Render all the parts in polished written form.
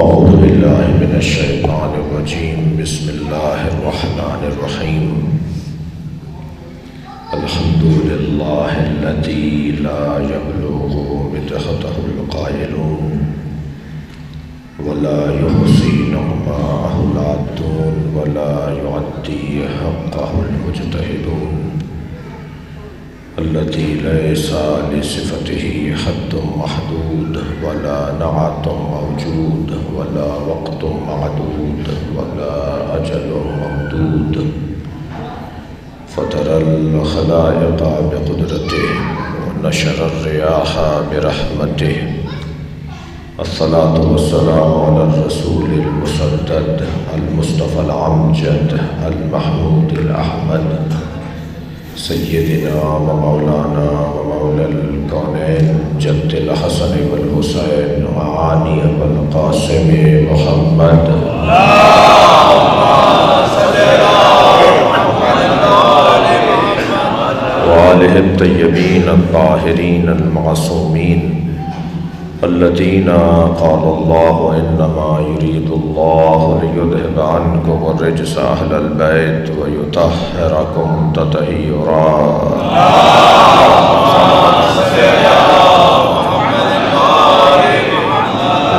أعوذ بالله من الشيطان الرجيم بسم الله الرحمن الرحيم الحمد لله الذي لا يبلغ مدحته القائلون ولا يحصي نعماءه العادون ولا يعدي حقه المجتهدون الذي ليس لصفته حد محدود ولا نعت موجود ولا وقت معدود ولا أجل ممدود فترى الخلائق بقدرته ونشر الرياح برحمته الصلاة والسلام على الرسول المسدد المصطفى الأمجد المحمود الأحمد سيدنا ومولانا ومولى الكونين جد الحسن والحسين وعاني والقاسم محمد وآله الطيبين الطاهرين المعصومين الذين قال الله إنما يريد الله ليذهب عنكم الرجس أهل البيت ويطهركم تطهيرا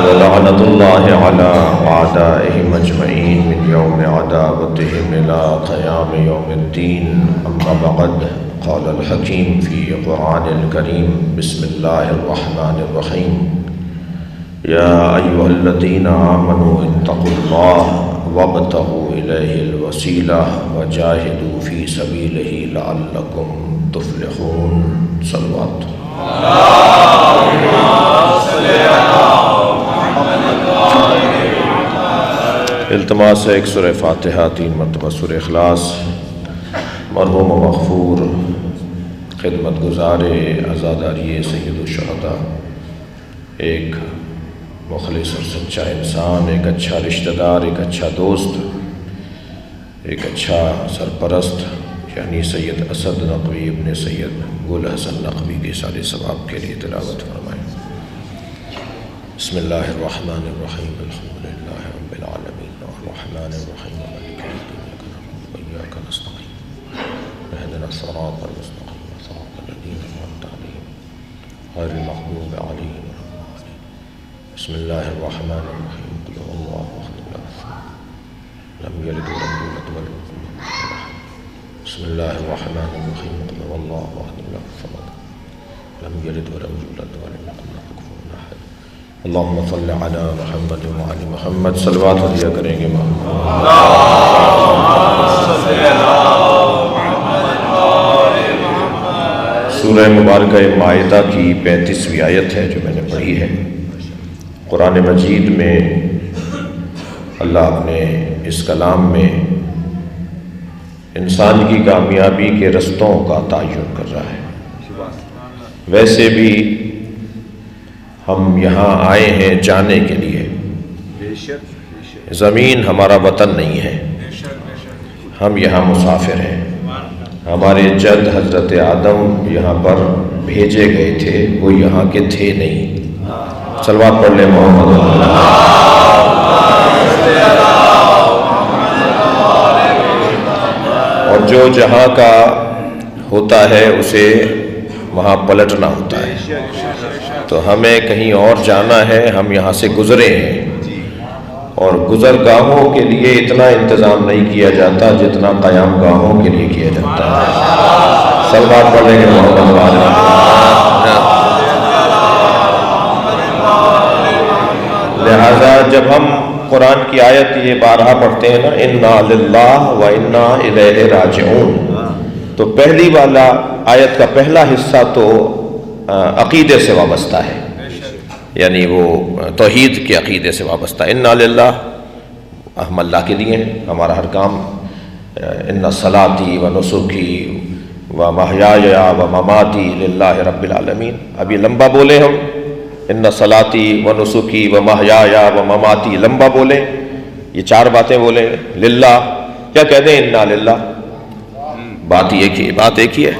ولعنة الله على أعدائهم أجمعين من يوم عداوتهم إلى قيام يوم الدين أما بعد قال الحكيم في قرآن الكريم بسم الله الرحمن الرحيم يا أيها الذين آمنوا اتقوا الله وابتغوا إليه الوسيلة وجاهدوا في سبيله لعلكم تفلحون صلوات التماس ہے ایک سورہ فاتحہ 3 مرتبہ سورہ اخلاص مرحوم و مغفور خدمت گزار عزاداری سید الشہداء ایک مخلص اور سچا انسان، ایک اچھا رشتہ دار، ایک اچھا دوست، ایک اچھا سرپرست یعنی سید اسد نقوی ابن سید گل حسن نقوی کے سارے ثواب کے لیے تلاوت فرمائیں۔ بسم اللہ الرحمن الرحیم الحمد للہ رب العالمین الرحمن الرحیم مالک یوم الدین ایاک نستعین اهدنا الصراط المستقیم صراط الذین انعمت علیہم غیر المغضوب علیہم ولا الضالین۔ بسم اللہ الرحمن الرحیم قل هو اللہ احد لم یلد ولم یولد ولم یکن له کفوا احد۔ بسم اللہ الرحمن الرحیم قل هو اللہ احد لم یلد ولم یولد ولم یکن له کفوا احد۔ اللہم صل علی محمد وعلی محمد، صلوات دیا کریں گے محمد سورہ مبارکہ مائدہ کی 35ویں آیت ہے جو میں نے پڑھی ہے۔ قرآن مجید میں اللہ اپنے اس کلام میں انسان کی کامیابی کے رستوں کا تعین کر رہا ہے۔ ویسے بھی ہم یہاں آئے ہیں جانے کے لیے، زمین ہمارا وطن نہیں ہے، ہم یہاں مسافر ہیں۔ ہمارے جد حضرت آدم یہاں پر بھیجے گئے تھے، وہ یہاں کے تھے نہیں۔ صلوات پڑھ لیں محمد۔ اور جو جہاں کا ہوتا ہے اسے وہاں پلٹنا ہوتا ہے، تو ہمیں کہیں اور جانا ہے، ہم یہاں سے گزرے ہیں، اور گزرگاہوں کے لیے اتنا انتظام نہیں کیا جاتا جتنا قیام گاہوں کے لیے کیا جاتا ہے۔ صلوات پڑھیں گے محمد والے۔ لہذا جب ہم قرآن کی آیت یہ بارہا پڑھتے ہیں نا انا للہ و انا الیہ راجعون، تو پہلی والا آیت کا پہلا حصہ تو عقیدے سے وابستہ ہے، یعنی وہ توحید کے عقیدے سے وابستہ ہے۔ انا للہ، ہم اللہ کے لیے ہیں، ہمارا ہر کام ان صلاتی و نسکی و محیای و مماتی للہ رب العالمین۔ اب یہ لمبا بولے ہم، ان صلاتی و نسکی و محیای و مماتی، لمبا بولے، یہ 4 باتیں بولے للہ، کیا کہتے ہیں انا للہ، بات ایک ہی ہے۔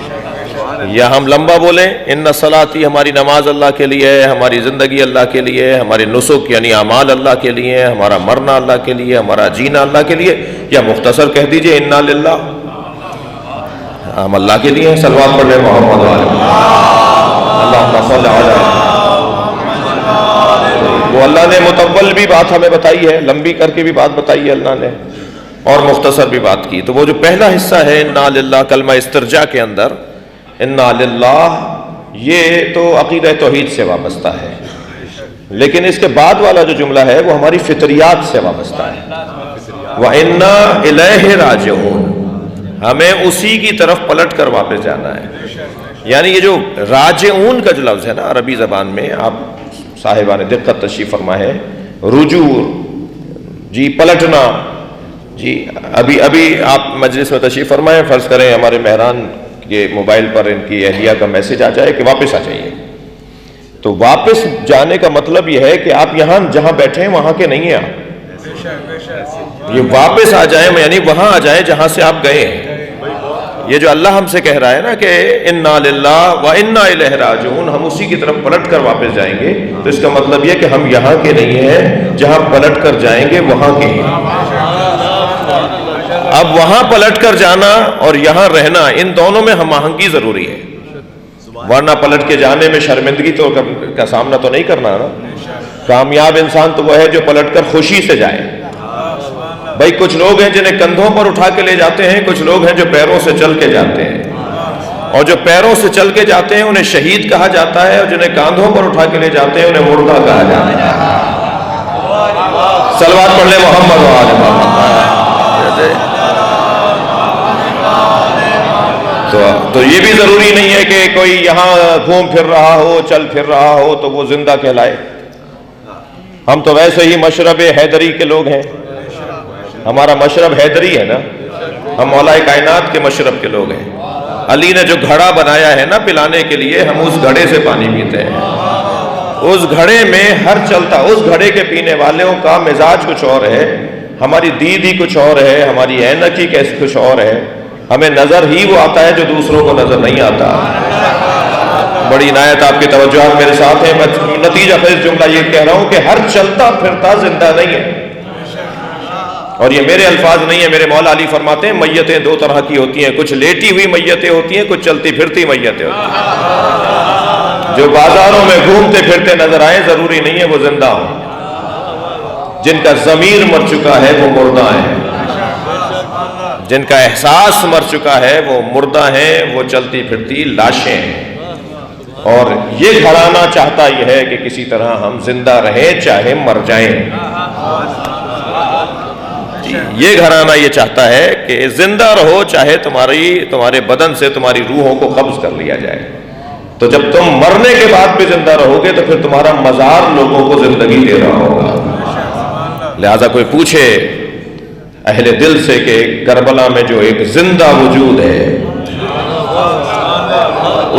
یا ہم لمبا بولیں ان صلاتی، ہماری نماز اللہ کے لیے ہے، ہماری زندگی اللہ کے لیے ہے، ہمارے نسک یعنی اعمال اللہ کے لیے ہے، ہمارا مرنا اللہ کے لیے، ہمارا جینا اللہ کے لیے، یا مختصر کہہ دیجئے انا للہ، ہم اللہ کے لیے ہیں۔ صلوات پڑھ لیں محمد اللہم صل علی۔ وہ اللہ نے مطول بھی بات ہمیں بتائی ہے، لمبی کر کے بھی بات بتائی ہے اللہ نے، اور مختصر بھی بات کی۔ تو وہ جو پہلا حصہ ہے انا للہ کلمہ استرجاع کے اندر انا للہ، یہ تو عقیدہ توحید سے وابستہ ہے، لیکن اس کے بعد والا جو جملہ ہے وہ ہماری فطریات سے وابستہ ہے۔ وَإِنَّا إِلَيْهِ رَاجِعُونَ، ہمیں اسی کی طرف پلٹ کر واپس جانا ہے۔ یعنی یہ جو راجعون کا جو لفظ ہے نا عربی زبان میں، آپ صاحبان دقت تشریف فرما ہے، رجوع جی، پلٹنا جی۔ ابھی آپ مجلس میں تشریف فرمائیں، فرض کریں ہمارے مہران کے موبائل پر ان کی اہلیہ کا میسج آ جائے کہ واپس آ جائیے، تو واپس جانے کا مطلب یہ ہے کہ آپ یہاں جہاں بیٹھے ہیں وہاں کے نہیں ہیں، آپ یہ واپس آ جائیں، یعنی وہاں آ جائیں جہاں سے آپ گئے ہیں۔ یہ جو اللہ ہم سے کہہ رہا ہے نا کہ انا للہ وانا الیہ راجعون، ہم اسی کی طرف پلٹ کر واپس جائیں گے، تو اس کا مطلب یہ کہ ہم یہاں کے نہیں ہیں، جہاں پلٹ کر جائیں گے وہاں کے ہیں۔ اب وہاں پلٹ کر جانا اور یہاں رہنا، ان دونوں میں ہم آہنگی ضروری ہے، ورنہ پلٹ کے جانے میں شرمندگی کا سامنا تو نہیں کرنا نا۔ کامیاب انسان تو وہ ہے جو پلٹ کر خوشی سے جائے۔ بھائی کچھ لوگ ہیں جنہیں کندھوں پر اٹھا کے لے جاتے ہیں، کچھ لوگ ہیں جو پیروں سے چل کے جاتے ہیں، اور جو پیروں سے چل کے جاتے ہیں انہیں شہید کہا جاتا ہے، اور جنہیں کاندھوں پر اٹھا کے لے جاتے ہیں انہیں مردہ کہا جاتا ہے۔ صلوات پڑھ لیں محمد و آل محمد۔ تو یہ بھی ضروری نہیں ہے کہ کوئی یہاں گھوم پھر رہا ہو، چل پھر رہا ہو تو وہ زندہ کہلائے۔ ہم تو ویسے ہی مشرب حیدری کے لوگ ہیں، ہمارا مشرب حیدری ہے نا، ہم مولا کائنات کے مشرب کے لوگ ہیں۔ علی نے جو گھڑا بنایا ہے نا پلانے کے لیے، ہم اس گھڑے سے پانی پیتے ہیں۔ اس گھڑے میں ہر چلتا، اس گھڑے کے پینے والوں کا مزاج کچھ اور ہے، ہماری دید ہی کچھ اور ہے، ہماری عینک ہی کیسے کچھ اور ہے، ہمیں نظر ہی وہ آتا ہے جو دوسروں کو نظر نہیں آتا۔ بڑی عنایت آپ کی توجہات میرے ساتھ ہیں۔ میں نتیجہ خیز جملہ یہ کہہ رہا ہوں کہ ہر چلتا پھرتا زندہ نہیں ہے، اور یہ میرے الفاظ نہیں ہیں، میرے مولا علی فرماتے ہیں میتیں دو طرح کی ہوتی ہیں، کچھ لیٹی ہوئی میتیں ہوتی ہیں، کچھ چلتی پھرتی میتیں ہوتی ہیں۔ جو بازاروں میں گھومتے پھرتے نظر آئیں ضروری نہیں ہے وہ زندہ ہوں، جن کا ضمیر مر چکا ہے وہ مردہ ہیں، جن کا احساس مر چکا ہے وہ مردہ ہیں، وہ چلتی پھرتی لاشیں ہیں۔ اور یہ گھرانہ چاہتا یہ ہے کہ کسی طرح ہم زندہ رہیں چاہے مر جائیں۔ یہ گھرانہ یہ چاہتا ہے کہ زندہ رہو چاہے تمہارے بدن سے تمہاری روحوں کو قبض کر لیا جائے۔ تو جب تم مرنے کے بعد بھی زندہ رہو گے تو پھر تمہارا مزار لوگوں کو زندگی دے رہا ہوگا۔ لہذا کوئی پوچھے اہل دل سے کہ کربلا میں جو ایک زندہ وجود ہے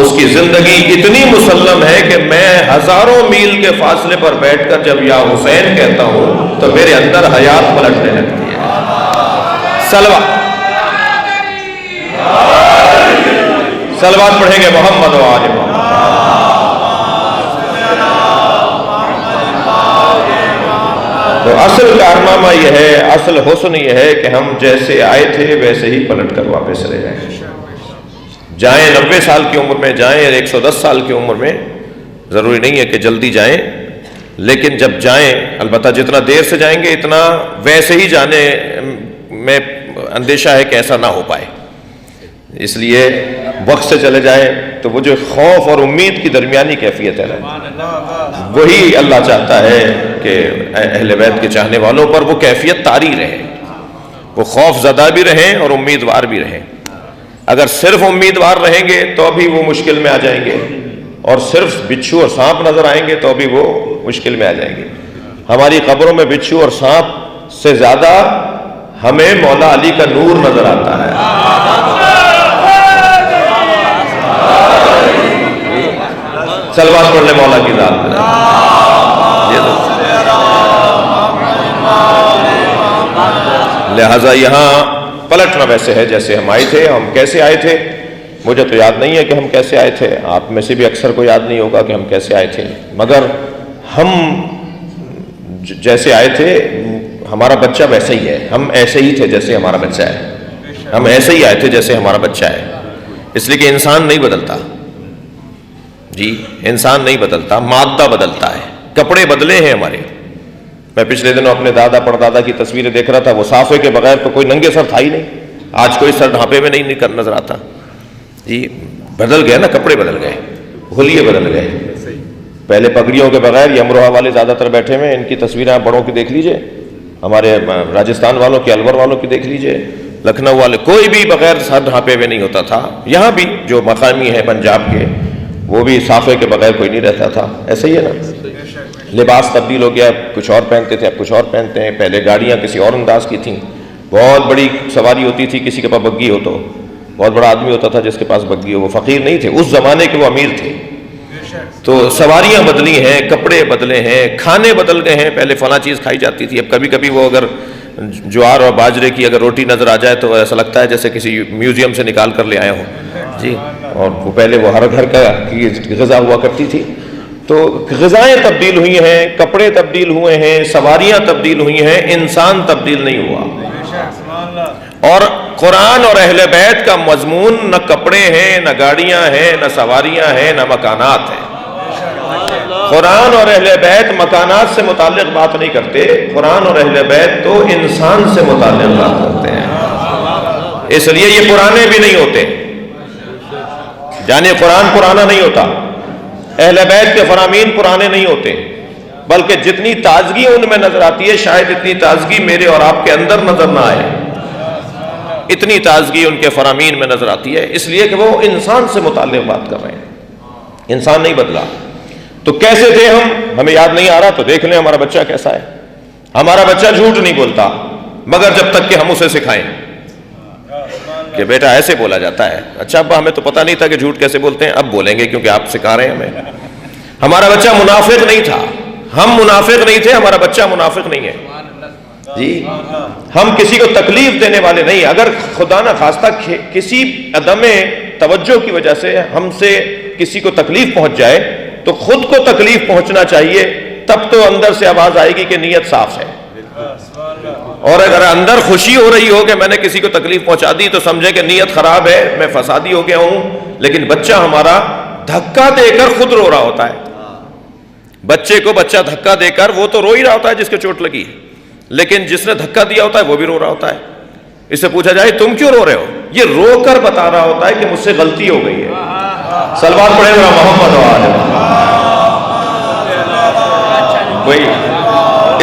اس کی زندگی اتنی مسلم ہے کہ میں ہزاروں میل کے فاصلے پر بیٹھ کر جب یا حسین کہتا ہوں تو میرے اندر حیات پلٹنے لگتی ہے۔ صلوات پڑھیں گے محمد و آل محمد۔ تو اصل کارنامہ یہ ہے، اصل حسن یہ ہے کہ ہم جیسے آئے تھے ویسے ہی پلٹ کر واپس چلے جائیں۔ جائیں 90 سال کی عمر میں جائیں، 110 سال کی عمر میں، ضروری نہیں ہے کہ جلدی جائیں، لیکن جب جائیں البتہ جتنا دیر سے جائیں گے اتنا ویسے ہی جانے میں اندیشہ ہے کہ ایسا نہ ہو پائے، اس لیے وقت سے چلے جائیں۔ تو وہ جو خوف اور امید کی درمیانی کیفیت ہے نا، وہی اللہ چاہتا ہے کہ اہل بیت کے چاہنے والوں پر وہ کیفیت طاری رہے، وہ خوف زدہ بھی رہیں اور امیدوار بھی رہیں۔ اگر صرف امیدوار رہیں گے تو ابھی وہ مشکل میں آ جائیں گے، اور صرف بچھو اور سانپ نظر آئیں گے تو ابھی وہ مشکل میں آ جائیں گے۔ ہماری قبروں میں بچھو اور سانپ سے زیادہ ہمیں مولا علی کا نور نظر آتا ہے۔ صلوات پڑھ لیں مولا کی ذات پر۔ لہذا یہاں پلٹنا ویسے ہے جیسے ہم آئے تھے۔ ہم کیسے آئے تھے؟ مجھے تو یاد نہیں ہے کہ ہم کیسے آئے تھے، آپ میں سے بھی اکثر کو یاد نہیں ہوگا کہ ہم کیسے آئے تھے، مگر ہم جیسے آئے تھے ہمارا بچہ ویسے ہی ہے، ہم ایسے ہی تھے جیسے ہمارا بچہ ہے، ہم ایسے ہی آئے تھے جیسے ہمارا بچہ ہے، اس لیے کہ انسان نہیں بدلتا، جی انسان نہیں بدلتا، مادہ بدلتا ہے، کپڑے بدلے ہیں ہمارے۔ میں پچھلے دنوں اپنے دادا پردادا کی تصویریں دیکھ رہا تھا، وہ صافے کے بغیر تو کوئی ننگے سر تھا ہی نہیں، آج کوئی سر ڈھانپے میں نہیں نظر آتا، جی بدل گئے نا، کپڑے بدل گئے، حلیے بدل گئے۔ پہلے پگڑیوں کے بغیر یہ امروہہ والے زیادہ تر بیٹھے ہوئے، ان کی تصویریں آپ بڑوں کی دیکھ لیجئے، ہمارے راجستھان والوں کی، الور والوں کی دیکھ لیجئے، لکھنؤ والے، کوئی بھی بغیر سر ڈھانپے ہوئے نہیں ہوتا تھا، یہاں بھی جو مقامی ہے پنجاب کے وہ بھی صافے کے بغیر کوئی نہیں رہتا تھا، ایسا ہی ہے نا۔ لباس تبدیل ہو گیا، کچھ اور پہنتے تھے اب کچھ اور پہنتے ہیں، پہلے گاڑیاں کسی اور انداز کی تھیں، بہت بڑی سواری ہوتی تھی، کسی کے پاس بگھی ہو تو بہت بڑا آدمی ہوتا تھا جس کے پاس بگھی ہو، وہ فقیر نہیں تھے، اس زمانے کے وہ امیر تھے۔ تو سواریاں بدلی ہیں، کپڑے بدلے ہیں، کھانے بدل گئے ہیں، پہلے فلاں چیز کھائی جاتی تھی، اب کبھی کبھی وہ اگر جوار اور باجرے کی اگر روٹی نظر آ جائے تو ایسا لگتا ہے جیسے کسی میوزیم سے نکال کر لے آئے ہوں، جی۔ اور وہ پہلے وہ ہر گھر کا کی غذا ہوا کرتی تھی، تو غذائیں تبدیل ہوئی ہیں، کپڑے تبدیل ہوئے ہیں، سواریاں تبدیل ہوئی ہیں، انسان تبدیل نہیں ہوا۔ اور قرآن اور اہل بیت کا مضمون نہ کپڑے ہیں، نہ گاڑیاں ہیں، نہ سواریاں ہیں، نہ مکانات ہیں۔ قرآن اور اہل بیت مکانات سے متعلق بات نہیں کرتے، قرآن اور اہل بیت تو انسان سے متعلق بات کرتے ہیں، اس لیے یہ پرانے بھی نہیں ہوتے، جانے قرآن پرانا نہیں ہوتا، اہل بیت کے فرامین پرانے نہیں ہوتے، بلکہ جتنی تازگی ان میں نظر آتی ہے شاید اتنی تازگی میرے اور آپ کے اندر نظر نہ آئے، اتنی تازگی ان کے فرامین میں نظر آتی ہے، اس لیے کہ وہ انسان سے متعلق بات کر رہے ہیں، انسان نہیں بدلا۔ تو کیسے تھے ہمیں یاد نہیں آ رہا، تو دیکھ لیں ہمارا بچہ کیسا ہے۔ ہمارا بچہ جھوٹ نہیں بولتا، مگر جب تک کہ ہم اسے سکھائیں کہ بیٹا ایسے بولا جاتا ہے، اچھا ابا ہمیں تو پتہ نہیں تھا کہ جھوٹ کیسے بولتے ہیں، اب بولیں گے کیونکہ آپ سکھا رہے ہیں ہمیں۔ ہمارا بچہ منافق نہیں تھا، ہم منافق نہیں تھے، ہمارا بچہ منافق نہیں ہے، جی۔ ہم کسی کو تکلیف دینے والے نہیں، اگر خدا نہ خواستہ کسی عدم توجہ کی وجہ سے ہم سے کسی کو تکلیف پہنچ جائے تو خود کو تکلیف پہنچنا چاہیے، تب تو اندر سے آواز آئے گی کہ نیت صاف ہے، اور اگر اندر خوشی ہو رہی ہو کہ میں نے کسی کو تکلیف پہنچا دی تو سمجھے کہ نیت خراب ہے، میں فسادی ہو گیا ہوں۔ لیکن بچہ ہمارا دھکا دے کر خود رو رہا ہوتا ہے، بچے کو بچہ دھکا دے کر وہ تو رو ہی رہا ہوتا ہے جس کے چوٹ لگی، لیکن جس نے دھکا دیا ہوتا ہے وہ بھی رو رہا ہوتا ہے۔ اس سے پوچھا جائے تم کیوں رو رہے ہو، یہ رو کر بتا رہا ہوتا ہے کہ مجھ سے غلطی ہو گئی ہے۔ صلوات پڑھیں گا محمد و آل وہی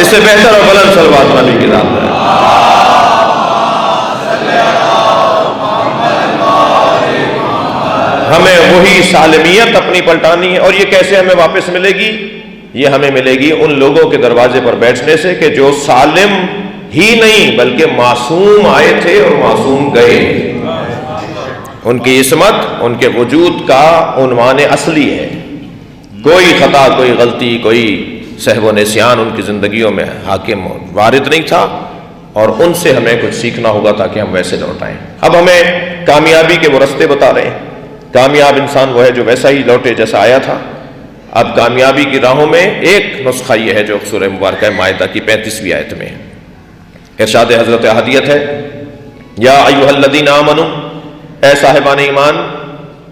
اس سے بہتر اور بلند صلوات نبی کی ذات ہے۔ ہمیں وہی سالمیت اپنی پلٹانی ہے، اور یہ کیسے ہمیں واپس ملے گی؟ یہ ہمیں ملے گی ان لوگوں کے دروازے پر بیٹھنے سے کہ جو سالم ہی نہیں بلکہ معصوم آئے تھے اور معصوم گئے، ان کی عصمت ان کے وجود کا عنوان اصلی ہے، کوئی خطا، کوئی غلطی، کوئی سہو و نسیان ان کی زندگیوں میں حاکم وارد نہیں تھا، اور ان سے ہمیں کچھ سیکھنا ہوگا تاکہ ہم ویسے لوٹ آئیں۔ اب ہمیں کامیابی کے وہ رستے بتا رہے ہیں، کامیاب انسان وہ ہے جو ویسا ہی لوٹے جیسا آیا تھا۔ اب کامیابی کی راہوں میں ایک نسخہ یہ ہے جو سورہ مبارکہ مائدہ کی 35ویں آیت میں ارشاد حضرت احدیت ہے، یا ایھا الذین آمنوا، اے صاحبان ایمان۔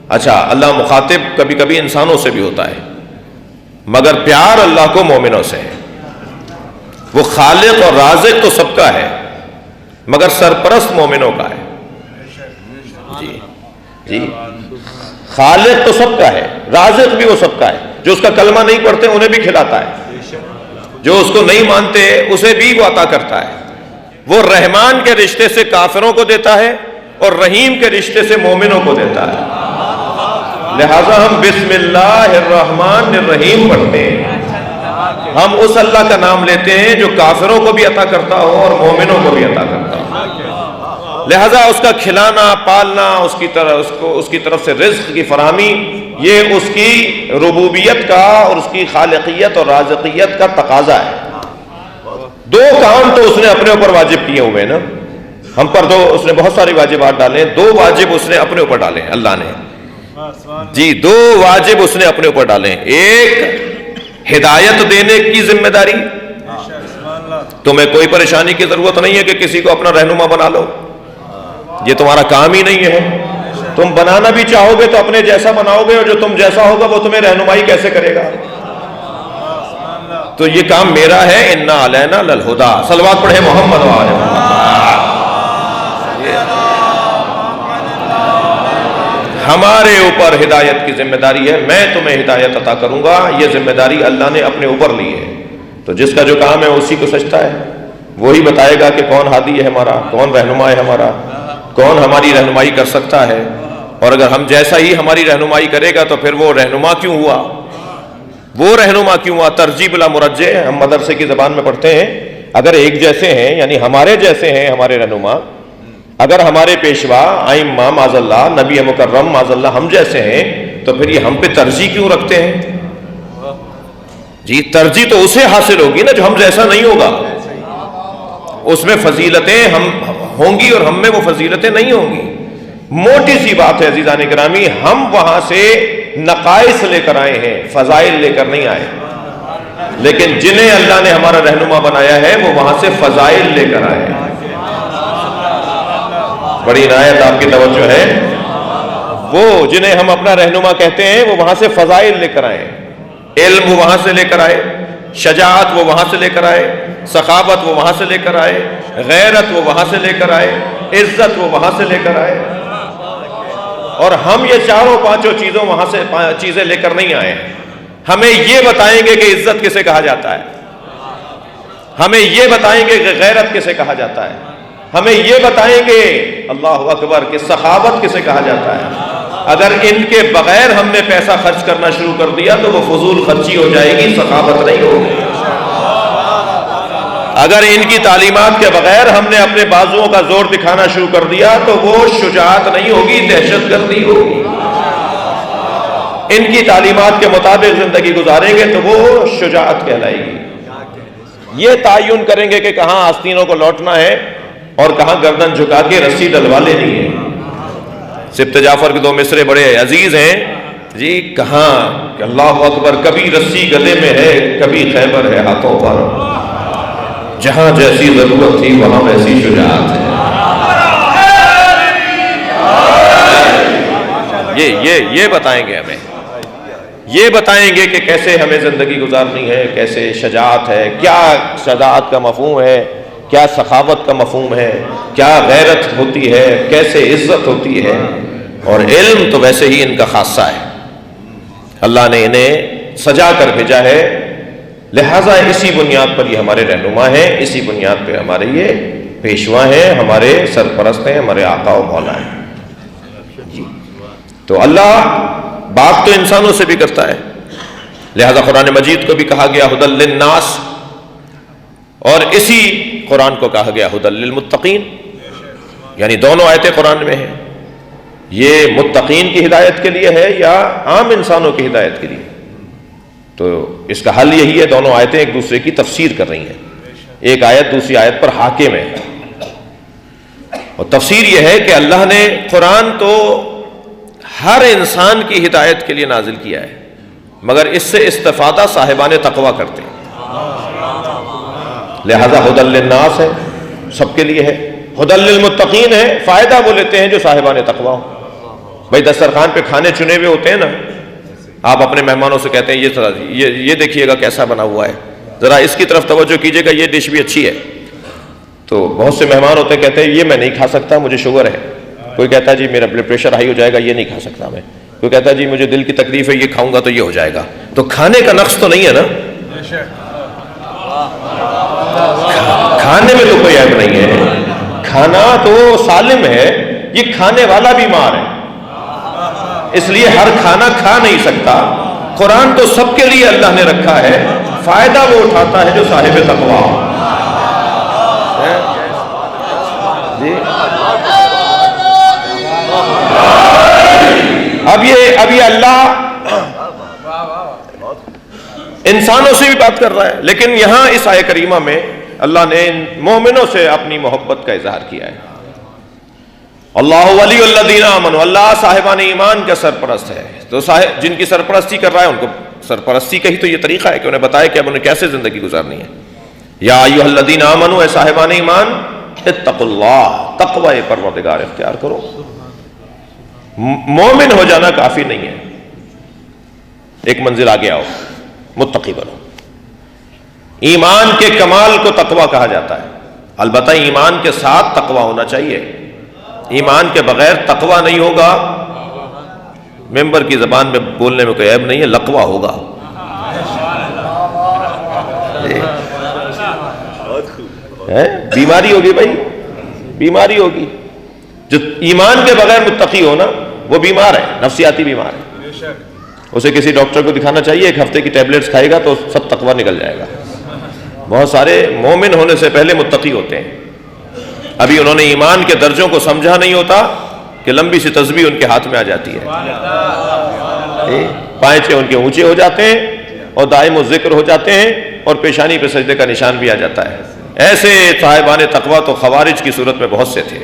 اچھا، اللہ مخاطب کبھی کبھی انسانوں سے بھی ہوتا ہے، مگر پیار اللہ کو مومنوں سے ہے۔ وہ خالق اور رازق تو سب کا ہے، مگر سرپرست مومنوں کا ہے، جی جی۔ خالق تو سب کا ہے، رازق بھی وہ سب کا ہے، جو اس کا کلمہ نہیں پڑھتے انہیں بھی کھلاتا ہے، جو اس کو نہیں مانتے اسے بھی وہ عطا کرتا ہے۔ وہ رحمان کے رشتے سے کافروں کو دیتا ہے اور رحیم کے رشتے سے مومنوں کو دیتا ہے، لہذا ہم بسم اللہ الرحمن الرحیم پڑھتے ہیں، ہم اس اللہ کا نام لیتے ہیں جو کافروں کو بھی عطا کرتا ہو اور مومنوں کو بھی عطا کرتا ہو۔ لہذا اس کا کھلانا، پالنا، اس کی طرف سے رزق کی فراہمی، یہ اس کی ربوبیت کا اور اس کی خالقیت اور رازقیت کا تقاضا ہے۔ دو کام تو اس نے اپنے اوپر واجب کیے ہوئے نا، ہم پر تو اس نے بہت سارے واجبات ڈالے ہیں، 2 واجب اس نے اپنے اوپر ڈالے ہیں اللہ نے، جی 2 واجب اس نے اپنے اوپر ڈالے ہیں۔ ایک ہدایت دینے کی ذمہ داری، تمہیں کوئی پریشانی کی ضرورت نہیں ہے کہ کسی کو اپنا رہنما بنا لو، یہ تمہارا کام ہی نہیں ہے۔ تم بنانا بھی چاہو گے تو اپنے جیسا بناؤ گے، اور جو تم جیسا ہوگا وہ تمہیں رہنمائی کیسے کرے گا؟ تو یہ کام میرا ہے۔ انا علینا للہدیٰ، صلوات پڑھے محمد و آل محمد۔ ہمارے اوپر ہدایت کی ذمہ داری ہے، میں تمہیں ہدایت عطا کروں گا، یہ ذمہ داری اللہ نے اپنے اوپر لی ہے۔ تو جس کا جو کام ہے اسی کو سجتا ہے، وہی بتائے گا کہ کون ہادی ہے ہمارا، کون رہنما ہے ہمارا، کون ہماری رہنمائی کر سکتا ہے۔ اور اگر ہم جیسا ہی ہماری رہنمائی کرے گا تو پھر وہ رہنما کیوں ہوا؟ وہ رہنما کیوں ہوا؟ ترجیح بلا مرجع، ہم مدرسے کی زبان میں پڑھتے ہیں، اگر ایک جیسے ہیں یعنی ہمارے جیسے ہیں ہمارے رہنما، اگر ہمارے پیشوا ائمہ معاذ اللہ، نبی مکرم معاذ اللہ ہم جیسے ہیں، تو پھر یہ ہم پہ ترجیح کیوں رکھتے ہیں؟ جی ترجیح تو اسے حاصل ہوگی نا جو ہم جیسا نہیں ہوگا، اس میں فضیلتیں ہم ہوں گی اور ہم میں وہ فضیلتیں نہیں ہوں گی۔ موٹی سی بات ہے عزیزان گرامی، ہم وہاں سے نقائص لے کر آئے ہیں، فضائل لے کر نہیں آئے، لیکن جنہیں اللہ نے ہمارا رہنما بنایا ہے وہ وہاں سے فضائل لے کر آئے ہیں۔ بڑی عنایت آپ کی توجہ ہے، وہ جنہیں ہم اپنا رہنما کہتے ہیں وہ وہاں سے فضائل لے کر آئے، علم وہ وہاں سے لے کر آئے، شجاعت وہ وہاں سے لے کر آئے، سخاوت وہ وہاں سے لے کر آئے، غیرت وہ وہاں سے لے کر آئے، عزت وہ وہاں سے لے کر آئے۔ اور ہم یہ 4-5 چیزوں وہاں سے چیزیں لے کر نہیں آئے، ہمیں یہ بتائیں گے کہ عزت کسے کہا جاتا ہے، ہمیں یہ بتائیں گے کہ غیرت کسے کہا جاتا ہے، ہمیں یہ بتائیں گے اللہ اکبر کہ سخاوت کسے کہا جاتا ہے۔ اگر ان کے بغیر ہم نے پیسہ خرچ کرنا شروع کر دیا تو وہ فضول خرچی ہو جائے گی، سخاوت نہیں ہوگی۔ اگر ان کی تعلیمات کے بغیر ہم نے اپنے بازوؤں کا زور دکھانا شروع کر دیا تو وہ شجاعت نہیں ہوگی، دہشت گردی ہوگی۔ ان کی تعلیمات کے مطابق زندگی گزاریں گے تو وہ شجاعت کہلائے گی۔ یہ تعین کریں گے کہ کہاں آستینوں کو لوٹنا ہے اور کہاں گردن جھکا کے رسی ڈلوا لینی ہے۔ سبط جعفر کے 2 مصرے بڑے عزیز ہیں جی، کہاں کہ اللہ اکبر، کبھی رسی گلے میں ہے کبھی خیبر ہے ہاتھوں پر، جہاں جیسی ضرورت تھی وہاں ویسی شجاعت ہے۔ یہ بتائیں گے ہمیں، یہ بتائیں گے کہ کیسے ہمیں زندگی گزارنی ہے، کیسے شجاعت ہے، کیا شجاعت کا مفہوم ہے، کیا سخاوت کا مفہوم ہے، کیا غیرت ہوتی ہے، کیسے عزت ہوتی ہے۔ اور علم تو ویسے ہی ان کا خاصہ ہے، اللہ نے انہیں سجا کر بھیجا ہے، لہٰذا اسی بنیاد پر یہ ہمارے رہنما ہیں، اسی بنیاد پہ ہمارے یہ پیشوا ہیں، ہمارے سرپرست ہیں، ہمارے آقا و مولا ہیں جی۔ تو اللہ بات تو انسانوں سے بھی کرتا ہے، لہذا قرآن مجید کو بھی کہا گیا ھدی للناس، اور اسی قرآن کو کہا گیا ھدی للمتقین، یعنی دونوں آیتیں قرآن میں ہیں۔ یہ متقین کی ہدایت کے لیے ہے یا عام انسانوں کی ہدایت کے لیے؟ تو اس کا حل یہی ہے، دونوں آیتیں ایک دوسرے کی تفسیر کر رہی ہیں، ایک آیت دوسری آیت پر حاکم ہے۔ اور تفسیر یہ ہے کہ اللہ نے قرآن تو ہر انسان کی ہدایت کے لیے نازل کیا ہے، مگر اس سے استفادہ صاحبان تقویٰ کرتے ہیں، لہذا ھدی للناس ہے، سب کے لیے ہے، ھدی للمتقین ہے، فائدہ وہ لیتے ہیں جو صاحبان تقویٰ ہوں۔ بھائی دسترخوان پہ کھانے چنے ہوئے ہوتے ہیں نا، آپ اپنے مہمانوں سے کہتے ہیں یہ دیکھیے گا کیسا بنا ہوا ہے، ذرا اس کی طرف توجہ کیجیے گا، یہ ڈش بھی اچھی ہے۔ تو بہت سے مہمان ہوتے ہیں کہتے ہیں یہ میں نہیں کھا سکتا، مجھے شوگر ہے، کوئی کہتا ہے جی میرا بلڈ پریشر ہائی ہو جائے گا، یہ نہیں کھا سکتا میں، کوئی کہتا ہے جی مجھے دل کی تکلیف ہے، یہ کھاؤں گا تو یہ ہو جائے گا۔ تو کھانے کا نقص تو نہیں ہے نا، کھانے میں تو کوئی عیب نہیں ہے، کھانا تو سالم ہے، یہ کھانے والا بیمار ہے، اس لیے ہر کھانا کھا نہیں سکتا۔ قرآن تو سب کے لیے اللہ نے رکھا ہے، فائدہ وہ اٹھاتا ہے جو صاحب تقویٰ ہو۔ جی اب یہ اللہ انسانوں سے بھی بات کر رہا ہے، لیکن یہاں اس آیہ کریمہ میں اللہ نے مومنوں سے اپنی محبت کا اظہار کیا ہے۔ اللہ ولی الذین آمنوا، اللہ صاحبان ایمان کا سرپرست ہے. تو جن کی سرپرستی کر رہا ہے ان کو سرپرستی کا ہی تو یہ طریقہ ہے کہ انہیں بتائے کہ اب انہیں کیسے زندگی گزارنی ہے. یا ایھا الذین آمنوا، اے صاحبان ایمان، اتقوا اللہ، تقوی پروردگار اختیار کرو. مومن ہو جانا کافی نہیں ہے، ایک منزل آگے آؤ، متقی بنو. ایمان کے کمال کو تقوی کہا جاتا ہے. البتہ ایمان کے ساتھ تقوی ہونا چاہیے. ایمان کے بغیر تقوی نہیں ہوگا. ممبر کی زبان میں بولنے میں کوئی عیب نہیں ہے، لقوہ ہوگا. بیماری ہوگی بھائی، بیماری ہوگی. جو ایمان کے بغیر متقی ہو نا وہ بیمار ہے، نفسیاتی بیمار ہے. اسے کسی ڈاکٹر کو دکھانا چاہیے، ایک ہفتے کی ٹیبلٹس کھائے گا تو سب تقوی نکل جائے گا. بہت سارے مومن ہونے سے پہلے متقی ہوتے ہیں، ابھی انہوں نے ایمان کے درجوں کو سمجھا نہیں ہوتا کہ لمبی سی تسبیح ان کے ہاتھ میں آ جاتی ہے، پائچے ان کے اونچے ہو جاتے ہیں اور دائم و ذکر ہو جاتے ہیں اور پیشانی پہ سجدے کا نشان بھی آ جاتا ہے. ایسے صاحبان تقوی تو خوارج کی صورت میں بہت سے تھے.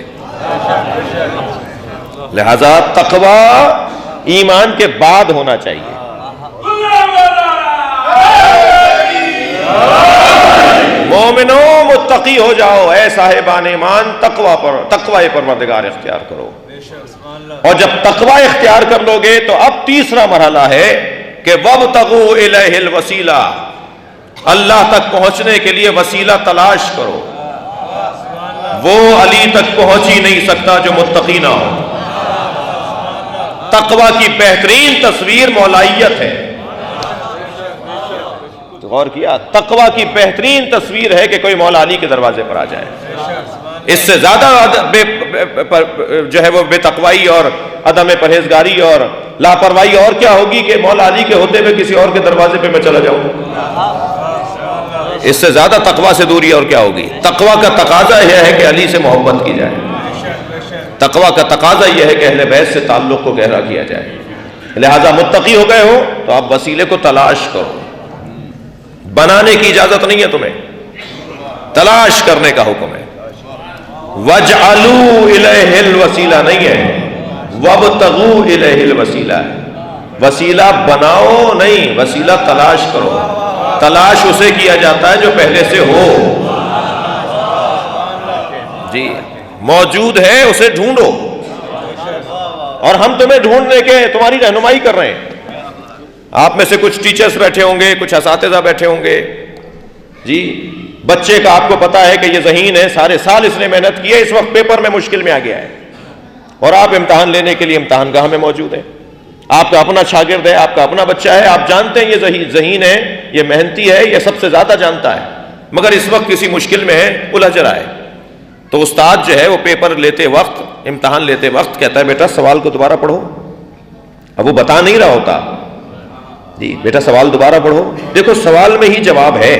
لہذا تقوی ایمان کے بعد ہونا چاہیے. مومنوں متقی ہو جاؤ، اے صاحبان ایمان تقوی پروردگار اختیار کرو. اور جب تقوی اختیار کر لو گے تو اب تیسرا مرحلہ ہے کہ وابتغوا الیہ الوسیلہ، اللہ تک پہنچنے کے لیے وسیلہ تلاش کرو. وہ علی تک پہنچ ہی نہیں سکتا جو متقی نہ ہو. تقوی کی بہترین تصویر مولائیت ہے. تو غور کیا، تقوی کی بہترین تصویر ہے کہ کوئی مولا علی کے دروازے پر آ جائے. اس سے زیادہ جو ہے وہ بے تقوائی اور عدم پرہیزگاری اور لاپرواہی اور کیا ہوگی کہ مولا علی کے ہوتے ہوئے کسی اور کے دروازے پہ میں چلا جاؤں. اس سے زیادہ تقوی سے دوری اور کیا ہوگی. تقوی کا تقاضا یہ ہے کہ علی سے محبت کی جائے. تقوی کا تقاضا یہ ہے کہ اہل بیت سے تعلق کو گہرا کیا جائے. لہذا متقی ہو گئے ہو تو آپ وسیلے کو تلاش کرو. بنانے کی اجازت نہیں ہے تمہیں، تلاش کرنے کا حکم ہے. وَاجْعَلُوا إِلَيْهِ الْوَسِيلَةَ نہیں ہے، وَابْتَغُوا إِلَيْهِ الْوَسِيلَةَ. وسیلہ بناؤ نہیں، وسیلہ تلاش کرو. تلاش اسے کیا جاتا ہے جو پہلے سے ہو. جی موجود ہے اسے ڈھونڈو. اور ہم تمہیں ڈھونڈنے کے تمہاری رہنمائی کر رہے ہیں. آپ میں سے کچھ ٹیچرز بیٹھے ہوں گے، کچھ اساتذہ بیٹھے ہوں گے. جی بچے کا آپ کو پتا ہے کہ یہ ذہین ہے، سارے سال اس نے محنت کی ہے، اس وقت پیپر میں مشکل میں آ گیا ہے اور آپ امتحان لینے کے لیے امتحان گاہ میں موجود ہیں. آپ کا اپنا شاگرد ہے، آپ کا اپنا بچہ ہے، آپ جانتے ہیں یہ ذہین ہے، یہ محنتی ہے، یہ سب سے زیادہ جانتا ہے، مگر اس وقت کسی مشکل میں ہے، الجھ رہا ہے. تو استاد جو ہے وہ پیپر لیتے وقت، امتحان لیتے وقت کہتا ہے بیٹا سوال کو دوبارہ پڑھو. اب وہ بتا نہیں رہا ہوتا، جی بیٹا سوال دوبارہ پڑھو، دیکھو سوال میں ہی جواب ہے.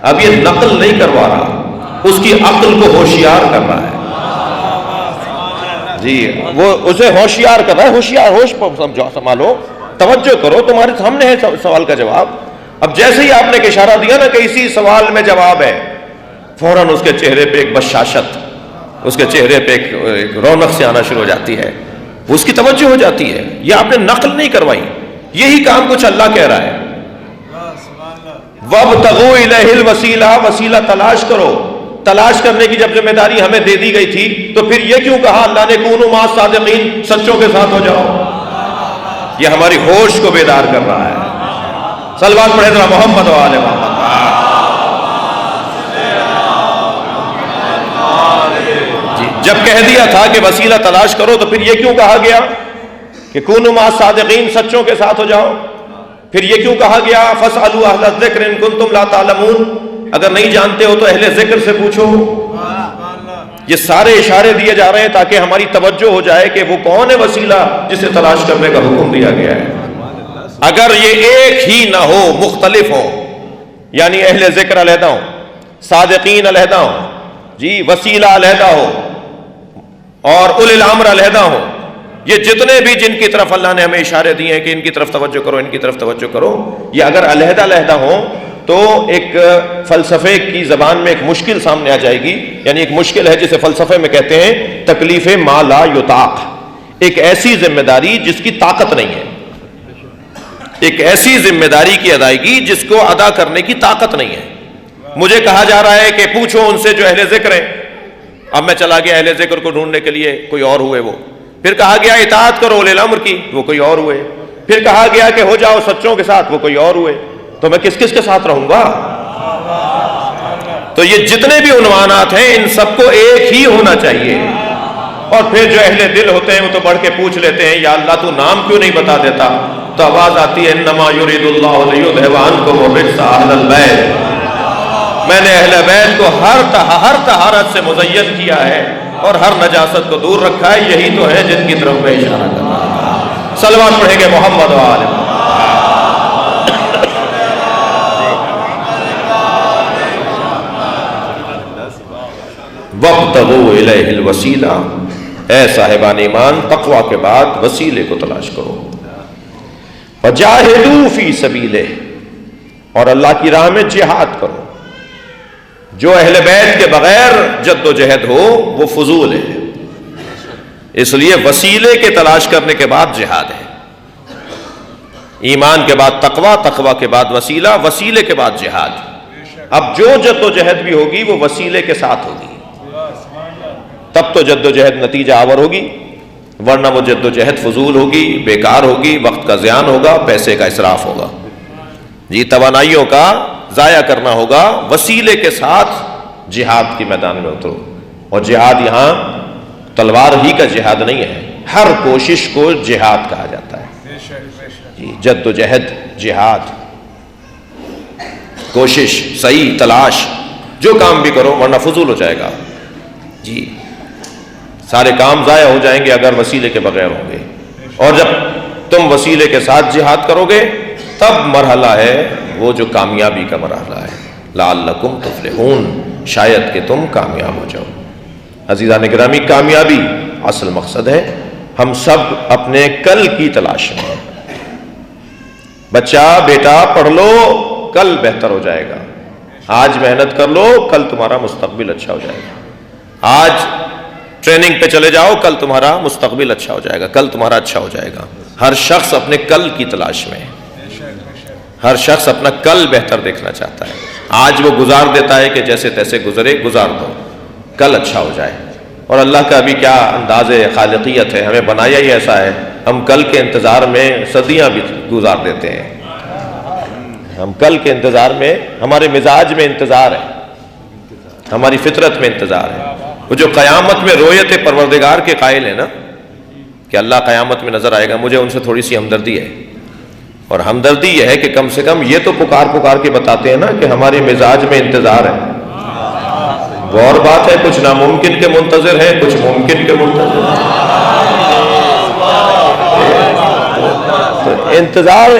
اب یہ نقل نہیں کروا رہا، اس کی عقل کو ہوشیار کر رہا ہے. جی وہ اسے ہوشیار کر رہا ہے. ہوشیار، ہوش سمجھو، سنبھالو، توجہ کرو، تمہارے سامنے ہے سوال کا جواب. اب جیسے ہی آپ نے ایک اشارہ دیا نا کہ اسی سوال میں جواب ہے، فوراً اس کے چہرے پہ ایک بشاشت، اس کے چہرے پہ ایک رونق سے آنا شروع ہو جاتی ہے، اس کی توجہ ہو جاتی ہے. یہ آپ نے نقل نہیں کروائی، یہی کام کچھ اللہ کہہ رہا ہے. وَابْتَغُوا إِلَيْهِ الْوَسِيلَةَ، وسیلہ تلاش کرو. تلاش کرنے کی جب ذمہ داری ہمیں دے دی گئی تھی تو پھر یہ کیوں کہا اللہ نے کونوا مع الصادقین، سچوں کے ساتھ ہو جاؤ. یہ ہماری ہوش کو بیدار کر رہا ہے. صلوات پڑھے ذرا محمد و آل محمد. جی جب کہہ دیا تھا کہ وسیلہ تلاش کرو تو پھر یہ کیوں کہا گیا کہ کونوا مع الصادقین، سچوں کے ساتھ ہو جاؤ. پھر یہ کیوں کہا گیا فاسألوا اہل الذکر ان کنتم لا تعلمون، اگر نہیں جانتے ہو تو اہل ذکر سے پوچھو. یہ سارے اشارے دیے جا رہے ہیں تاکہ ہماری توجہ ہو جائے کہ وہ کون ہے وسیلہ جسے تلاش کرنے کا حکم دیا گیا ہے. اگر یہ ایک ہی نہ ہو، مختلف ہو، یعنی اہل ذکر علیحدہ ہو، صادقین علیحدہ ہو، جی وسیلہ علیحدہ ہو اور اولی الامر علیحدہ ہو، یہ جتنے بھی جن کی طرف اللہ نے ہمیں اشارے دیے ہیں کہ ان کی طرف توجہ کرو، ان کی طرف توجہ کرو، یہ اگر علیحدہ علیحدہ ہوں تو ایک فلسفے کی زبان میں ایک مشکل سامنے آ جائے گی، یعنی ایک مشکل ہے جسے فلسفے میں کہتے ہیں تکلیف ما لا یطاق، ایک ایسی ذمہ داری جس کی طاقت نہیں ہے، ایک ایسی ذمہ داری کی ادائیگی جس کو ادا کرنے کی طاقت نہیں ہے۔ مجھے کہا جا رہا ہے کہ پوچھو ان سے جو اہل ذکر ہیں، اب میں چلا گیا اہل ذکر کو ڈھونڈنے کے لیے، کوئی اور ہوئے وہ، پھر کہا گیا اطاعت کرو اولی الامر کی، وہ کوئی اور ہوئے، پھر کہا گیا کہ ہو جاؤ سچوں کے ساتھ، وہ کوئی اور ہوئے، تو میں کس کس کے ساتھ رہوں گا؟ تو یہ جتنے بھی عنوانات ہیں ان سب کو ایک ہی ہونا چاہیے۔ اور پھر جو اہل دل ہوتے ہیں وہ تو بڑھ کے پوچھ لیتے ہیں یا اللہ تو نام کیوں نہیں بتا دیتا؟ تو آواز آتی ہے انما یرید اللہ لیذھب عنکم الرجس اہل البیت، میں نے اہل بیت کو ہر طہارت سے مزین کیا ہے اور ہر نجاست کو دور رکھا ہے، یہی تو ہے جن کی طرف میں اشارہ کر رہا ہوں۔ صلوات پڑھیں گے محمد و آل محمد۔ وابتغوا الیہ الوسیلہ، اے صاحبان ایمان تقوی کے بعد وسیلے کو تلاش کرو۔ وجاہدوا فی سبیلہ، اور اللہ کی راہ میں جہاد کرو۔ جو اہل بیت کے بغیر جد و جہد ہو وہ فضول ہے، اس لیے وسیلے کے تلاش کرنے کے بعد جہاد ہے۔ ایمان کے بعد تقوی، تقوی کے بعد وسیلہ، وسیلے کے بعد جہاد۔ اب جو جد و جہد بھی ہوگی وہ وسیلے کے ساتھ ہوگی، تب تو جد و جہد نتیجہ آور ہوگی، ورنہ وہ جد و جہد فضول ہوگی، بیکار ہوگی، وقت کا زیان ہوگا، پیسے کا اسراف ہوگا، جی توانائیوں کا ضائع کرنا ہوگا۔ وسیلے کے ساتھ جہاد کی میدان میں اترو، اور جہاد یہاں تلوار ہی کا جہاد نہیں ہے، ہر کوشش کو جہاد کہا جاتا ہے، جی جد و جہد، جہاد، کوشش، صحیح تلاش، جو کام بھی کرو ورنہ فضول ہو جائے گا، جی سارے کام ضائع ہو جائیں گے اگر وسیلے کے بغیر ہوں گے۔ اور جب تم وسیلے کے ساتھ جہاد کرو گے تب مرحلہ ہے وہ جو کامیابی کا مرحلہ ہے، لعلکم تفلحون، شاید کہ تم کامیاب ہو جاؤ۔ عزیزان گرامی، کامیابی اصل مقصد ہے، ہم سب اپنے کل کی تلاش میں ہیں۔ بچہ بیٹا پڑھ لو، کل بہتر ہو جائے گا، آج محنت کر لو، کل تمہارا مستقبل اچھا ہو جائے گا، آج ٹریننگ پہ چلے جاؤ، کل تمہارا مستقبل اچھا ہو جائے گا، کل تمہارا اچھا ہو جائے گا۔ ہر شخص اپنے کل کی تلاش میں ہے، ہر شخص اپنا کل بہتر دیکھنا چاہتا ہے، آج وہ گزار دیتا ہے کہ جیسے تیسے گزرے، گزار دو، کل اچھا ہو جائے۔ اور اللہ کا بھی کیا انداز خالقیت ہے، ہمیں بنایا ہی ایسا ہے، ہم کل کے انتظار میں صدیاں بھی گزار دیتے ہیں، ہم کل کے انتظار میں، ہمارے مزاج میں انتظار ہے، ہماری فطرت میں انتظار ہے۔ وہ جو قیامت میں رویت پروردگار کے قائل ہیں نا کہ اللہ قیامت میں نظر آئے گا، مجھے ان سے تھوڑی سی ہمدردی ہے، اور ہمدردی یہ ہے کہ کم سے کم یہ تو پکار کے بتاتے ہیں نا کہ ہمارے مزاج میں انتظار ہے۔ وہ اور بات ہے کچھ ناممکن کے منتظر ہیں، کچھ ممکن کے منتظر ہیں۔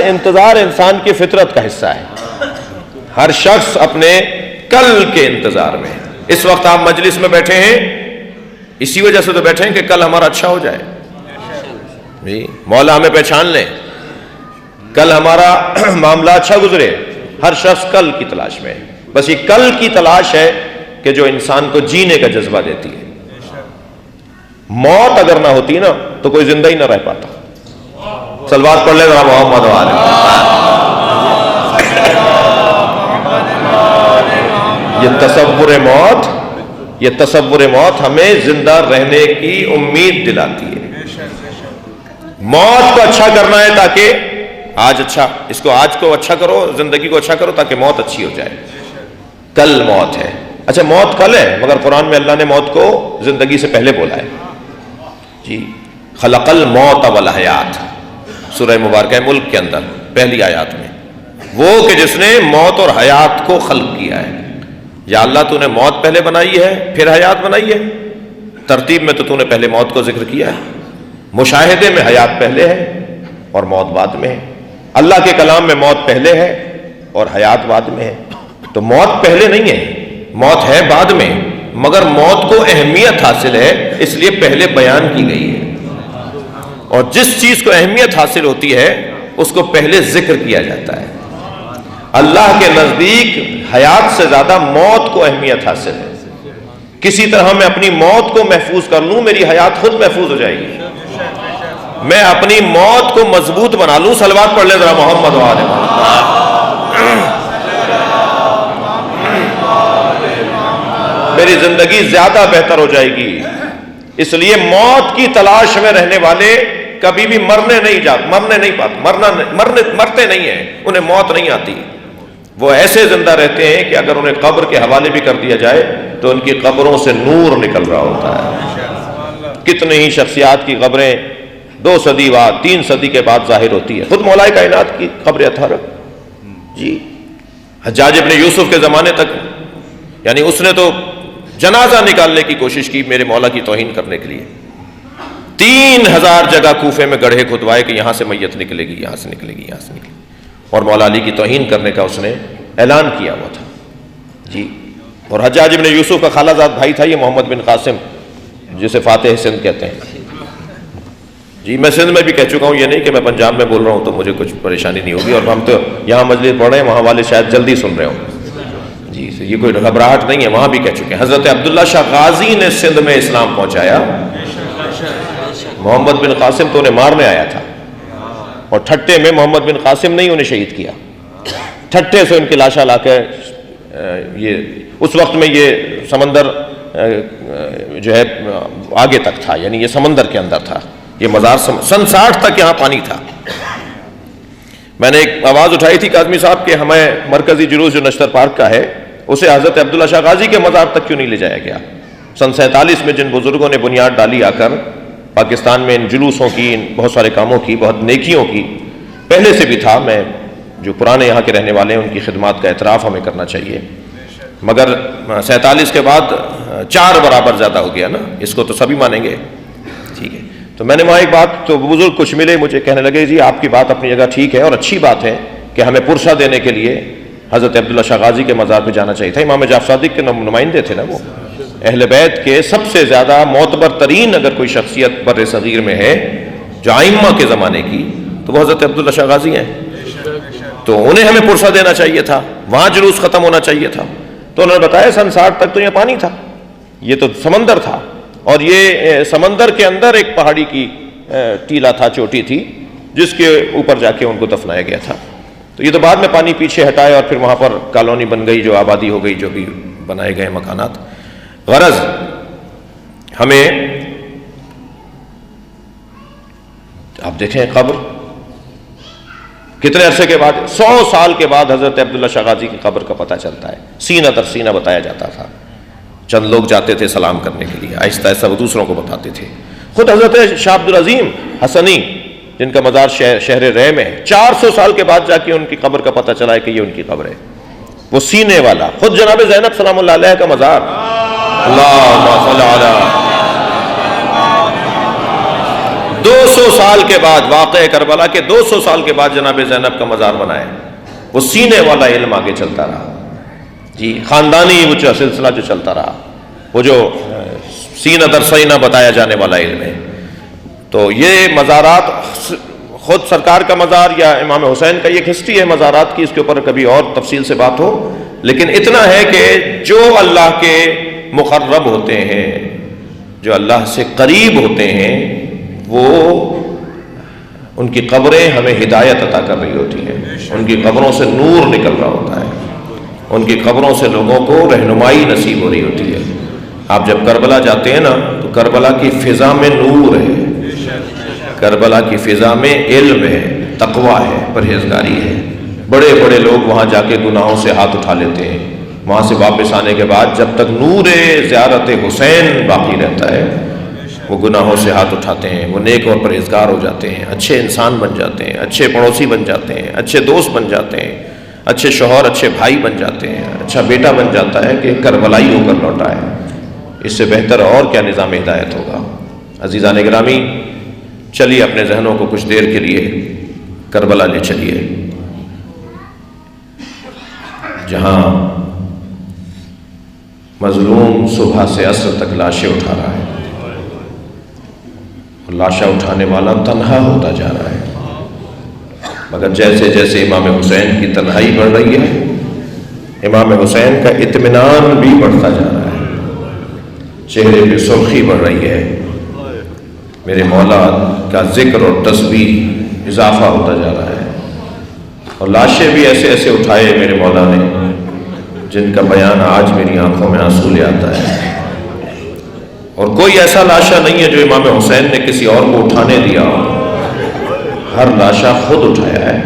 انتظار انسان کی فطرت کا حصہ ہے، ہر شخص اپنے کل کے انتظار میں۔ اس وقت آپ مجلس میں بیٹھے ہیں، اسی وجہ سے تو بیٹھے ہیں کہ کل ہمارا اچھا ہو جائے، جی مولا ہمیں پہچان لیں، کل ہمارا معاملہ اچھا گزرے۔ ہر شخص کل کی تلاش میں ہے، بس یہ کل کی تلاش ہے کہ جو انسان کو جینے کا جذبہ دیتی ہے۔ موت اگر نہ ہوتی نا تو کوئی زندہ ہی نہ رہ پاتا۔ صلوات پڑھ لیں ذرا محمد و آل محمد۔ یہ تصور موت ہمیں زندہ رہنے کی امید دلاتی ہے۔ موت کو اچھا کرنا ہے تاکہ آج کو اچھا کرو، زندگی کو اچھا کرو تاکہ موت اچھی ہو جائے۔ کل موت ہے، اچھا موت کل ہے، مگر قرآن میں اللہ نے موت کو زندگی سے پہلے بولا ہے، جی خلق الموت والحیات، سورہ مبارکہ ملک کے اندر پہلی آیات میں، وہ کہ جس نے موت اور حیات کو خلق کیا ہے۔ یا اللہ تو نے موت پہلے بنائی ہے پھر حیات بنائی ہے، ترتیب میں تو نے پہلے موت کو ذکر کیا ہے، مشاہدے میں حیات پہلے ہے اور موت بعد میں ہے، اللہ کے کلام میں موت پہلے ہے اور حیات بعد میں ہے۔ تو موت پہلے نہیں ہے، موت ہے بعد میں، مگر موت کو اہمیت حاصل ہے اس لیے پہلے بیان کی گئی ہے، اور جس چیز کو اہمیت حاصل ہوتی ہے اس کو پہلے ذکر کیا جاتا ہے۔ اللہ کے نزدیک حیات سے زیادہ موت کو اہمیت حاصل ہے. کسی طرح میں اپنی موت کو محفوظ کر لوں، میری حیات خود محفوظ ہو جائے گی. میں اپنی موت کو مضبوط بنا لوں. صلوات پڑھ لیں ذرا محمد و آل محمد. میری زندگی زیادہ بہتر ہو جائے گی. اس لیے موت کی تلاش میں رہنے والے کبھی بھی مرنے نہیں پاتے، مرتے نہیں ہیں، انہیں موت نہیں آتی. وہ ایسے زندہ رہتے ہیں کہ اگر انہیں قبر کے حوالے بھی کر دیا جائے تو ان کی قبروں سے نور نکل رہا ہوتا ہے. کتنے ہی شخصیات کی قبریں 2 صدی بعد 3 صدی کے بعد ظاہر ہوتی ہے. خود مولا کائنات کی قبر اطہر جی حجاج ابن یوسف کے زمانے تک، یعنی اس نے تو جنازہ نکالنے کی کوشش کی میرے مولا کی توہین کرنے کے لیے. 3000 جگہ کوفے میں گڑھے کھدوائے کہ یہاں سے میت نکلے گی، یہاں سے نکلے گی، یہاں سے نکلے گی. اور مولا علی کی توہین کرنے کا اس نے اعلان کیا ہوا تھا جی. اور حجاج ابن یوسف کا خالہ زاد بھائی تھا یہ محمد بن قاسم، جسے فاتح سندھ کہتے ہیں جی. میں سندھ میں بھی کہہ چکا ہوں، یہ نہیں کہ میں پنجاب میں بول رہا ہوں تو مجھے کچھ پریشانی نہیں ہوگی. اور ہم تو یہاں مجلس پڑھ رہے ہیں، وہاں والے شاید جلدی سن رہے ہوں جی. یہ کوئی گھبراہٹ نہیں ہے، وہاں بھی کہہ چکے ہیں. حضرت عبداللہ شاہ غازی نے سندھ میں اسلام پہنچایا. محمد بن قاسم تو انہیں مارنے آیا تھا، اور ٹھٹے میں محمد بن قاسم نے ہی انہیں شہید کیا. ٹھٹے سے ان کی لاشیں لا کے یہ اس وقت میں یہ سمندر جو ہے آگے تک تھا، یعنی یہ سمندر کے اندر تھا یہ مزار. سن 60 تک یہاں پانی تھا. میں نے ایک آواز اٹھائی تھی کاظمی صاحب کہ ہمیں مرکزی جلوس جو نشتر پارک کا ہے اسے حضرت عبداللہ شاہ غازی کے مزار تک کیوں نہیں لے جایا گیا. سن 47 میں جن بزرگوں نے بنیاد ڈالی آ کر پاکستان میں ان جلوسوں کی، ان بہت سارے کاموں کی، بہت نیکیوں کی، پہلے سے بھی تھا. میں جو پرانے یہاں کے رہنے والے ہیں ان کی خدمات کا اعتراف ہمیں کرنا چاہیے. مگر 47 کے بعد 4 برابر زیادہ ہو گیا نا، اس کو تو سبھی مانیں گے. ٹھیک ہے، تو میں نے وہاں ایک بات، تو بزرگ کچھ ملے مجھے، کہنے لگے جی آپ کی بات اپنی جگہ ٹھیک ہے اور اچھی بات ہے کہ ہمیں پرسہ دینے کے لیے حضرت عبداللہ شاہ غازی کے مزار پہ جانا چاہیے تھا. امام جعفر صادق کے نمائندے تھے نا وہ. اہل بیت کے سب سے زیادہ معتبر ترین اگر کوئی شخصیت بر صغیر میں ہے جو ائمہ کے زمانے کی تو وہ حضرت عبداللہ شاہ غازی ہیں. تو انہیں ہمیں پرسہ دینا چاہیے تھا، وہاں جلوس ختم ہونا چاہیے تھا. تو انہوں نے بتایا سن 60 تک تو یہ پانی تھا، یہ تو سمندر تھا، اور یہ سمندر کے اندر ایک پہاڑی کی ٹیلا تھا، چوٹی تھی، جس کے اوپر جا کے ان کو دفنایا گیا تھا. تو یہ تو بعد میں پانی پیچھے ہٹائے اور پھر وہاں پر کالونی بن گئی، جو آبادی ہو گئی، جو بھی بنائے گئے مکانات. غرض ہمیں آپ دیکھیں قبر کتنے عرصے کے بعد، 100 سال کے بعد حضرت عبداللہ شاہ غازی کی قبر کا پتہ چلتا ہے. سینہ در سینہ بتایا جاتا تھا. چند لوگ جاتے تھے سلام کرنے کے لیے، آہستہ آہستہ وہ دوسروں کو بتاتے تھے. خود حضرت شاہ عبدالعظیم حسنی جن کا مزار شہر رے میں ہے، 400 سال کے بعد جا کے ان کی قبر کا پتہ چلا ہے کہ یہ ان کی قبر ہے. وہ سینے والا خود جناب زینب سلام اللہ علیہ کا مزار. اللہم صل علی 200 سال کے بعد، واقعہ کربلا کے 200 سال کے بعد جناب زینب کا مزار بنا ہے. وہ سینے والا علم آگے چلتا رہا جی. خاندانی وہ جو سلسلہ جو چلتا رہا، وہ جو سینہ در سینہ بتایا جانے والا علم ہے. تو یہ مزارات، خود سرکار کا مزار یا امام حسین کا، یہ ایک ہسٹری ہے مزارات کی، اس کے اوپر کبھی اور تفصیل سے بات ہو. لیکن اتنا ہے کہ جو اللہ کے مقرب ہوتے ہیں، جو اللہ سے قریب ہوتے ہیں، وہ ان کی قبریں ہمیں ہدایت عطا کر رہی ہوتی ہیں. ان کی قبروں سے نور نکل رہا ہوتا ہے، ان کی قبروں سے لوگوں کو رہنمائی نصیب ہو رہی ہوتی ہے. آپ جب کربلا جاتے ہیں نا تو کربلا کی فضا میں نور ہے، کربلا کی فضا میں علم ہے، تقویٰ ہے، پرہیزگاری ہے. بڑے بڑے لوگ وہاں جا کے گناہوں سے ہاتھ اٹھا لیتے ہیں. وہاں سے واپس آنے کے بعد جب تک نور زیارت حسین باقی رہتا ہے وہ گناہوں سے ہاتھ اٹھاتے ہیں، وہ نیک اور پرہیزگار ہو جاتے ہیں، اچھے انسان بن جاتے ہیں، اچھے پڑوسی بن جاتے ہیں، اچھے دوست بن جاتے ہیں، اچھے شوہر، اچھے بھائی بن جاتے ہیں، اچھا بیٹا بن جاتا ہے کہ کربلائی ہو کر لوٹا ہے. اس سے بہتر اور کیا نظام ہدایت ہوگا. عزیزان گرامی، چلیے اپنے ذہنوں کو کچھ دیر کے لیے کربلا لے چلیے، جہاں مظلوم صبح سے عصر تک لاشیں اٹھا رہا ہے، اور لاشیں اٹھانے والا تنہا ہوتا جا رہا ہے. مگر جیسے جیسے امام حسین کی تنہائی بڑھ رہی ہے، امام حسین کا اطمینان بھی بڑھتا جا رہا ہے، چہرے پہ سرخی بڑھ رہی ہے، میرے مولا کا ذکر اور تسبیح اضافہ ہوتا جا رہا ہے، اور لاشیں بھی ایسے ایسے اٹھائے میرے مولا نے جن کا بیان آج میری آنکھوں میں آنسو لے آتا ہے۔ اور کوئی ایسا لاشا نہیں ہے جو امام حسین نے کسی اور کو اٹھانے دیا ہو، ہر لاشا خود اٹھایا ہے،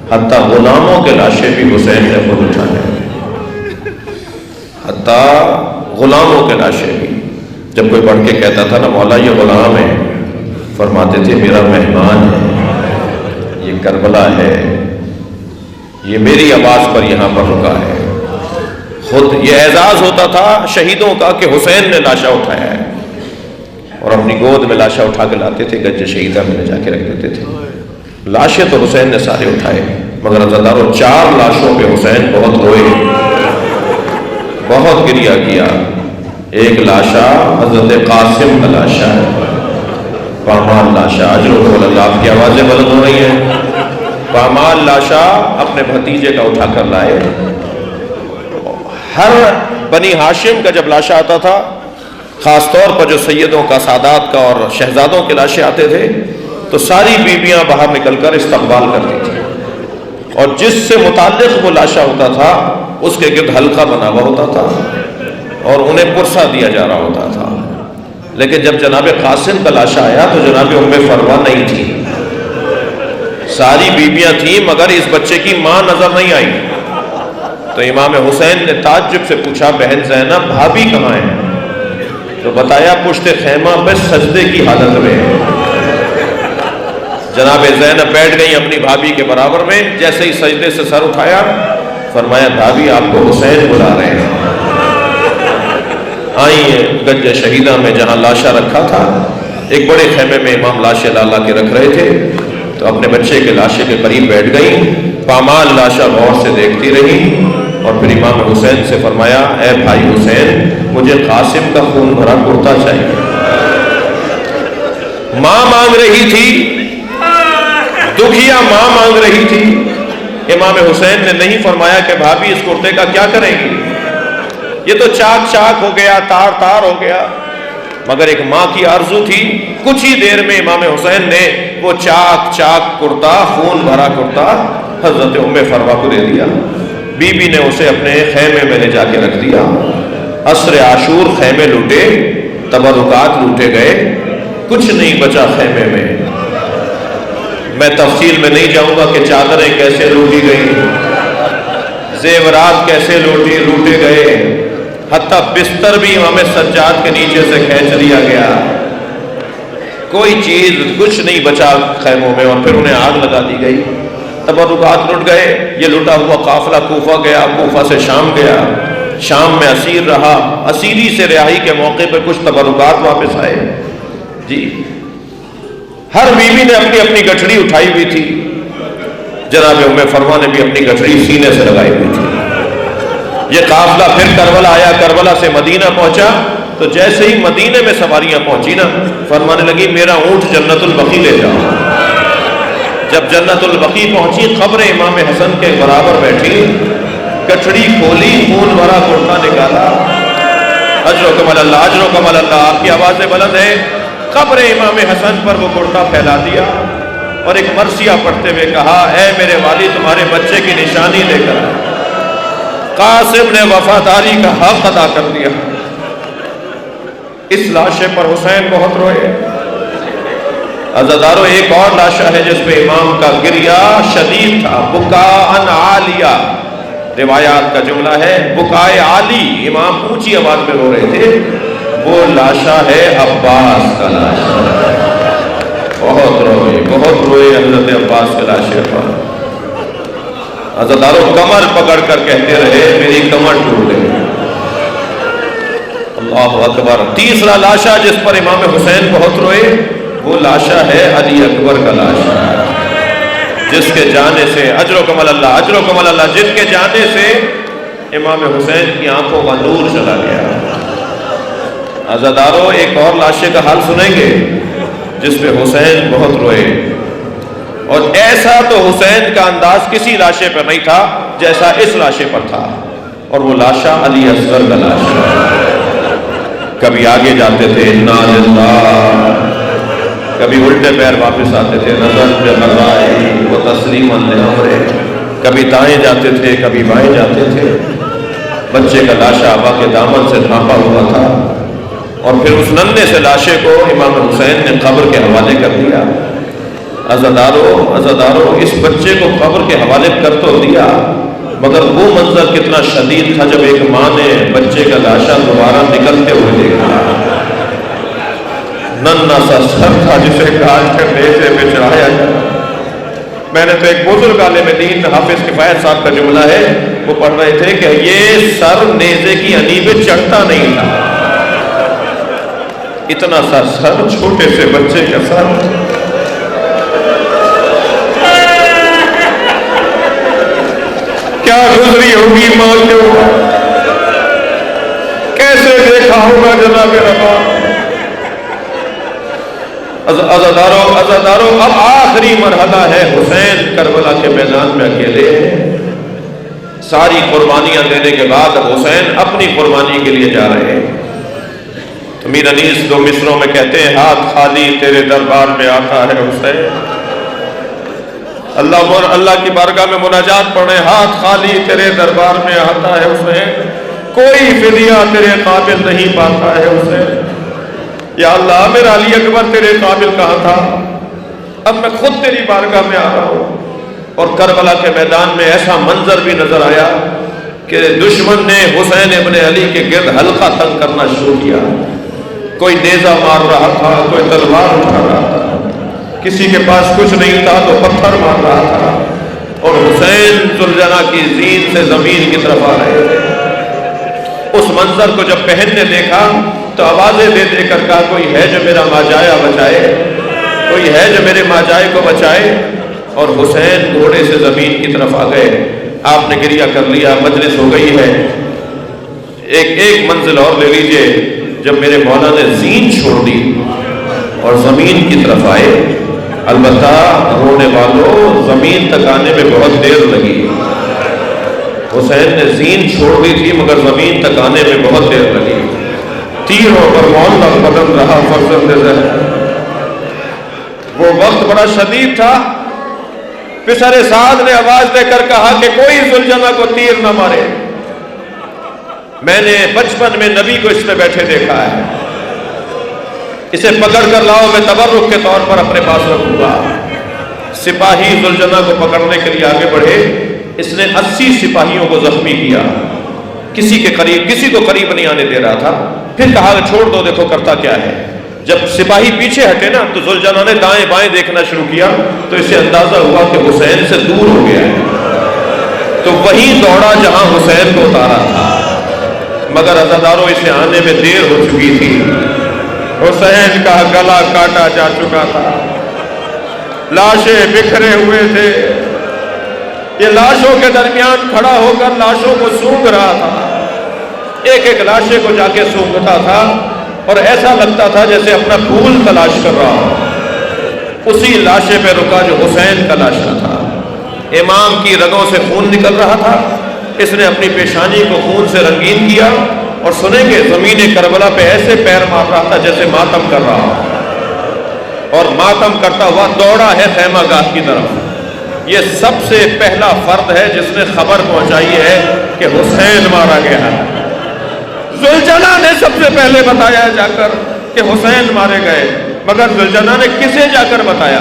حتیٰ غلاموں کے لاشیں بھی حسین نے خود اٹھائے ہیں، حتیٰ غلاموں کے لاشیں بھی۔ جب کوئی پڑھ کے کہتا تھا نا مولا یہ غلام ہے، فرماتے تھے میرا مہمان ہے، یہ کربلا ہے، یہ میری آواز پر یہاں پر رکا ہے۔ خود یہ اعزاز ہوتا تھا شہیدوں کا کہ حسین نے لاشا اٹھایا ہے، اور اپنی گود میں لاشا اٹھا کے لاتے تھے، گنج شہیدہ میں لے جا کے رکھ دیتے تھے۔ لاشیں تو حسین نے سارے اٹھائے، مگر عزاداروں 4 لاشوں پہ حسین بہت روئے، بہت گریہ کیا۔ ایک لاشا حضرت قاسم کا لاشا ہے، پامال لاشا، اجرکم اللہ، کی آوازیں بلند ہو رہی ہیں، پامال لاشا اپنے بھتیجے کا اٹھا کر لائے۔ ہر بنی ہاشم کا جب لاشا آتا تھا، خاص طور پر جو سیدوں کا، سادات کا اور شہزادوں کے لاشے آتے تھے، تو ساری بیویاں باہر نکل کر استقبال کرتی تھیں، اور جس سے متعلق وہ لاشا ہوتا تھا اس کے گرد حلقہ بنا ہوا ہوتا تھا اور انہیں پرسہ دیا جا رہا ہوتا تھا۔ لیکن جب جناب قاسم کا لاشا آیا تو جناب ام فروا نہیں تھی، ساری بیویاں تھیں مگر اس بچے کی ماں نظر نہیں آئی۔ تو امام حسین نے تعجب سے پوچھا بہن زینب بھابھی کہاں ہے؟ تو بتایا پشت خیمہ پہ سجدے کی حالت میں۔ جناب زینب بیٹھ گئی اپنی بھابھی کے برابر میں، جیسے ہی سجدے سے سر اٹھایا فرمایا بھابھی آپ کو حسین بلا رہے ہیں۔ آئیے گنج شہیدہ میں جہاں لاشا رکھا تھا، ایک بڑے خیمے میں امام لاشیں لالا کے رکھ رہے تھے، تو اپنے بچے کے لاشے کے قریب بیٹھ گئی، پامال لاشا غور سے دیکھتی رہی، اور پھر امام حسین سے فرمایا اے بھائی حسین مجھے قاسم کا خون بھرا کرتا چاہیے۔ ماں مانگ رہی تھی، دکھیا ماں مانگ رہی تھی، امام حسین نے نہیں فرمایا کہ بھابھی اس کرتے کا کیا کریں گی، یہ تو چاک چاک ہو گیا، تار تار ہو گیا، مگر ایک ماں کی آرزو تھی۔ کچھ ہی دیر میں امام حسین نے وہ چاک چاک کرتا، خون بھرا کرتا حضرت ام فروا کو دے دیا۔ بی بی نے اسے اپنے خیمے میں لے جا کے رکھ دیا۔ عصر عاشور خیمے لوٹے، تبرکات لوٹے گئے، کچھ نہیں بچا خیمے میں۔ میں تفصیل میں نہیں جاؤں گا کہ چادریں کیسے لوٹی گئی، زیورات کیسے لوٹے گئے، حتیٰ بستر بھی امام سجاد کے نیچے سے کھینچ لیا گیا، کوئی چیز کچھ نہیں بچا خیموں میں، اور پھر انہیں آگ لگا دی گئی۔ تبرکات لٹ گئے، یہ لٹا ہوا قافلہ کوفہ گیا، کوفہ سے شام گیا، شام میں اسیر رہا، اسیری سے رہائی کے موقع پہ کچھ تبرکات واپس آئے۔ جی ہر بیوی نے اپنی اپنی گٹھڑی اٹھائی ہوئی تھی، جناب ام فروا نے بھی اپنی گٹھڑی سینے سے لگائی ہوئی تھی۔ یہ قافلہ پھر کربلا آیا، کربلا سے مدینہ پہنچا، تو جیسے ہی مدینے میں سواریاں پہنچی نا، فرمانے لگی میرا اونٹ جنت البقیع لے جاؤ۔ جب جنت البقیع پہنچی، قبر امام حسن کے برابر بیٹھی، گٹھڑی کھولی، خون بھرا کرتا نکالا، اجرکم اللہ، اجرکم اللہ، آپ کی آوازیں بلند ہے، قبر امام حسن پر وہ کرتا پھیلا دیا، اور ایک مرثیہ پڑھتے ہوئے کہا اے میرے والی تمہارے بچے کی نشانی لے کر۔ قاسم نے وفاداری کا حق ادا کر دیا۔ اس لاشے پر حسین بہت روئے۔ عزادارو ایک اور لاشا ہے جس پہ امام کا گریہ شدید تھا، بکاء عالیہ، روایات کا جملہ ہے بکائے عالی، امام اونچی آواز میں رو رہے تھے۔ وہ لاشا ہے عباس کا لاشا، بہت روئے حضرت عباس کے لاشے پر۔ عزادارو کمر پکڑ کر کہتے رہے میری کمر ٹوٹ گئی۔ اللہ اکبر۔ تیسرا لاشا جس پر امام حسین بہت روئے، وہ لاشا ہے علی اکبر کا لاشا، جس کے جانے سے اجرکم اللہ، اجرکم اللہ، جس کے جانے سے امام حسین کی آنکھوں کا نور چلا گیا۔ عزادارو ایک اور لاشے کا حال سنیں گے جس پہ حسین بہت روئے۔ اور ایسا تو حسین کا انداز کسی لاشے پر نہیں تھا جیسا اس لاشے پر تھا، اور وہ لاشا علی اصغر کا لاشا۔ کبھی آگے جاتے تھے انا للہ، کبھی الٹے پیر واپس آتے تھے نظر بغرائے و تسلیما لامرے، کبھی دائیں جاتے تھے کبھی بائیں جاتے تھے۔ بچے کا لاشا آبا کے دامن سے ڈھانپا ہوا تھا، اور پھر اس ننھے سے لاشے کو امام حسین نے قبر کے حوالے کر دیا۔ عزادارو اس بچے کو قبر کے حوالے کر تو دیا، مگر وہ منظر کتنا شدید تھا جب ایک ماں نے بچے کا لاشا دوبارہ نکلتے ہوئے دیکھا۔ ننھا سا سر تھا جسے کاٹ کر نیزے پہ چڑھایا گیا۔ میں نے تو ایک بزرگ عالم دین حافظ کفایت صاحب کا جملہ ہے، وہ پڑھ رہے تھے کہ یہ سر نیزے کی انی پہ چڑھتا نہیں تھا، اتنا سا سر، چھوٹے سے بچے کا سر۔ کیا گزری ہوگی ماں کے اوپر، کیسے دیکھا ہوگا جناب ربا۔ عزادارو اب آخری مرحلہ ہے، حسین کربلا کے میدان میں اکیلے ہیں۔ ساری قربانیاں دینے کے بعد اب حسین اپنی قربانی کے لیے جا رہے ہیں۔ تو میر انیس دو مصروں میں کہتے ہیں ہاتھ خالی تیرے دربار میں آتا ہے حسین۔ اللہ کی بارگاہ میں مناجات پڑھیں، ہاتھ خالی تیرے دربار میں آتا ہے حسین، کوئی فدیہ تیرے قابل نہیں پاتا ہے حسین۔ یا اللہ میرا علی اکبر تیرے قابل کہاں تھا، اب میں خود تیری بارگاہ میں آ رہا ہوں۔ اور کربلا کے میدان میں ایسا منظر بھی نظر آیا کہ دشمن نے حسین ابن علی کے گرد حلقہ تنگ کرنا شروع کیا۔ کوئی نیزہ مار رہا تھا، کوئی تلوار اٹھا رہا تھا، کسی کے پاس کچھ نہیں تھا تو پتھر مار رہا تھا، اور حسین ذوالجناح کی زین سے زمین کی طرف آ رہے تھے۔ اس منظر کو جب بہن نے دیکھا تو آوازیں دے دے کر کہا کوئی ہے جو میرا ماجایا بچائے، کوئی ہے جو میرے ماجائے کو بچائے۔ اور حسین گھوڑے سے زمین کی طرف آ گئے، آپ نے گریہ کر لیا، مجلس ہو گئی ہے۔ ایک منزل اور لے لیجئے، جب میرے مولا نے زین چھوڑ دی اور زمین کی طرف آئے، البتہ رونے والوں زمین تک آنے میں بہت دیر لگی۔ حسین نے زین چھوڑ دی تھی مگر زمین تک آنے میں بہت دیر لگی۔ تیروں پر مولا قدم رہا فرزند زہر۔ وہ وقت بڑا شدید تھا۔ پسر سعد نے آواز دے کر کہا کہ کوئی ذوالجناح کو تیر نہ مارے، میں نے بچپن میں نبی کو اس پہ بیٹھے دیکھا ہے، اسے پکڑ کر لاؤ، میں تبرک کے طور پر اپنے پاس رکھوں گا۔ سپاہی ذوالجناح کو پکڑنے کے لیے آگے بڑھے، اس نے 80 سپاہیوں کو زخمی کیا، کسی کو قریب نہیں آنے دے رہا تھا۔ پھر کہا کہ چھوڑ دو، دیکھو کرتا کیا ہے۔ جب سپاہی پیچھے ہٹے نا تو ذوالجناح نے دائیں بائیں دیکھنا شروع کیا، تو اسے اندازہ ہوا کہ حسین سے دور ہو گیا ہے، تو وہیں دوڑا جہاں حسین کو اتارا تھا، مگر عزاداروں اسے آنے میں دیر ہو چکی تھی۔ حسین کا گلا کاٹا جا چکا تھا، لاشیں بکھرے ہوئے تھے، یہ لاشوں کے درمیان کھڑا ہو کر لاشوں کو سونگھ رہا تھا، ایک ایک لاشے کو جا کے سونگھتا تھا، اور ایسا لگتا تھا جیسے اپنا پھول تلاش کر رہا ہو۔ اسی لاشے پہ رکا جو حسین کا لاشا تھا، امام کی رگوں سے خون نکل رہا تھا، اس نے اپنی پیشانی کو خون سے رنگین کیا، اور سنیں گے زمین کربلا پہ ایسے پیر مار رہا تھا جیسے ماتم کر رہا ہو، اور ماتم کرتا ہوا دوڑا ہے خیمہ گاہ کی طرف۔ یہ سب سے پہلا فرد ہے جس نے خبر پہنچائی ہے کہ حسین مارا گیا ہے۔ ذوالجناح نے سب سے پہلے بتایا جا کر کہ حسین مارے گئے، مگر ذوالجناح نے کسے جا کر بتایا؟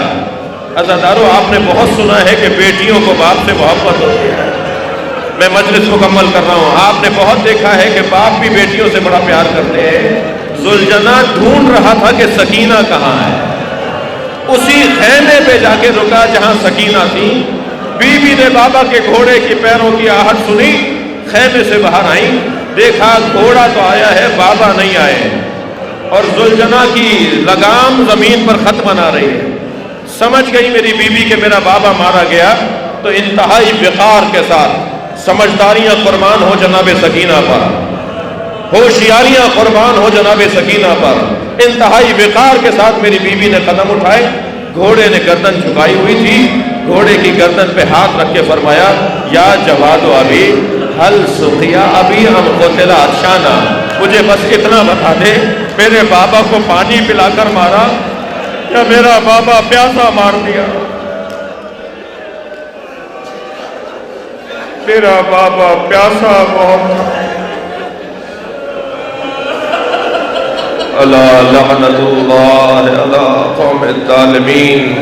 عزادارو آپ نے بہت سنا ہے کہ بیٹیوں کو باپ سے محبت ہوتی ہے، میں مجلس مکمل کر رہا ہوں، آپ نے بہت دیکھا ہے کہ باپ بھی بیٹیوں سے بڑا پیار کرتے ہیں۔ ذوالجناح ڈھونڈ رہا تھا کہ سکینہ کہاں ہے، اسی خیمے پہ جا کے رکا جہاں سکینہ تھی۔ بی بی نے بابا کے گھوڑے کی پیروں کی آہٹ سنی، خیمے سے باہر آئیں، دیکھا گھوڑا تو آیا ہے، بابا نہیں آئے، اور ذوالجناح کی لگام زمین پر خط بنا رہی ہے۔ سمجھ گئی میری بیوی کہ میرا بابا مارا گیا، تو انتہائی وقار کے ساتھ سمجھداریاں قربان ہو جناب سکینہ پر، ہوشیاریاں قربان ہو جناب سکینہ پر، انتہائی وقار کے ساتھ میری بیوی نے قدم اٹھائے، گھوڑے نے گردن جھکائی ہوئی تھی، گھوڑے کی گردن پہ ہاتھ رکھ کے فرمایا یا جواد ابی حل سقیا ابی ام قتل عطشانا، مجھے بس اتنا بتا دے میرے بابا کو پانی پلا کر مارا یا میرا بابا پیاسا مار دیا؟ میرا بابا پیاسا بہت، الا لعنت اللہ علی قوم الظالمین۔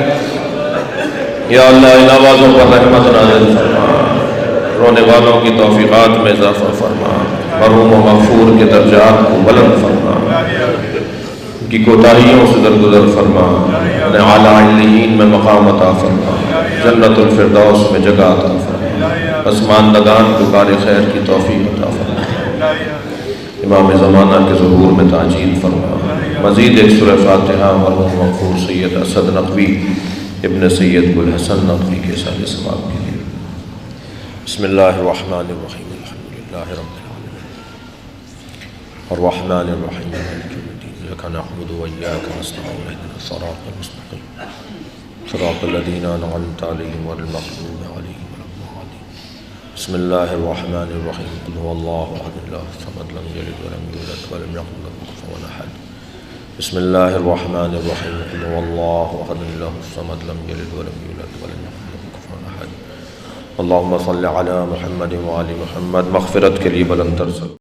یا اللہ ان آوازوں پر رحمت نازل فرما، رونے والوں کی توفیقات میں اضافہ فرما، مرحوم و مغفور کے درجات کو بلند فرما، ان کی کوتاہیوں سے درگزر فرما، انہیں اعلیٰ علیین میں مقام عطا فرما، جنت الفردوس میں جگہ عطا فرما، پسماندگان کو کار خیر کی توفیق عطا فرما، امام زمانہ کے ظہور میں تعجیل فرما۔ مزید ایک سورہ فاتحہ مرحوم مغفور سید اسد نقوی ابن سید گل حسن نقوی کے سارے ثواب کے لیے۔ بسم اللہ الرحمن الرحیم، الحمدللہ رب العالمین، الرحمن الرحیم، مالک یوم الدین، ایاک نعبد و ایاک نستعین، اهدنا الصراط المستقیم، صراط الذین انعمت علیہم غیر المغضوب علیہم ولا الضالین۔ بسم اللہ الرحمن الرحیم، قل هو اللہ احد اللہ الصمد لم یلد ولم یولد ولم یکن له کفوا احد۔ بسم اللہ الرحمن الرحیم، قل هو اللہ احد اللہ الصمد لم یلد ولم یولد ولم یکن له کفوا احد۔ اللہم صل علی محمد وآل محمد۔ مغفرت کے لیے بلند تر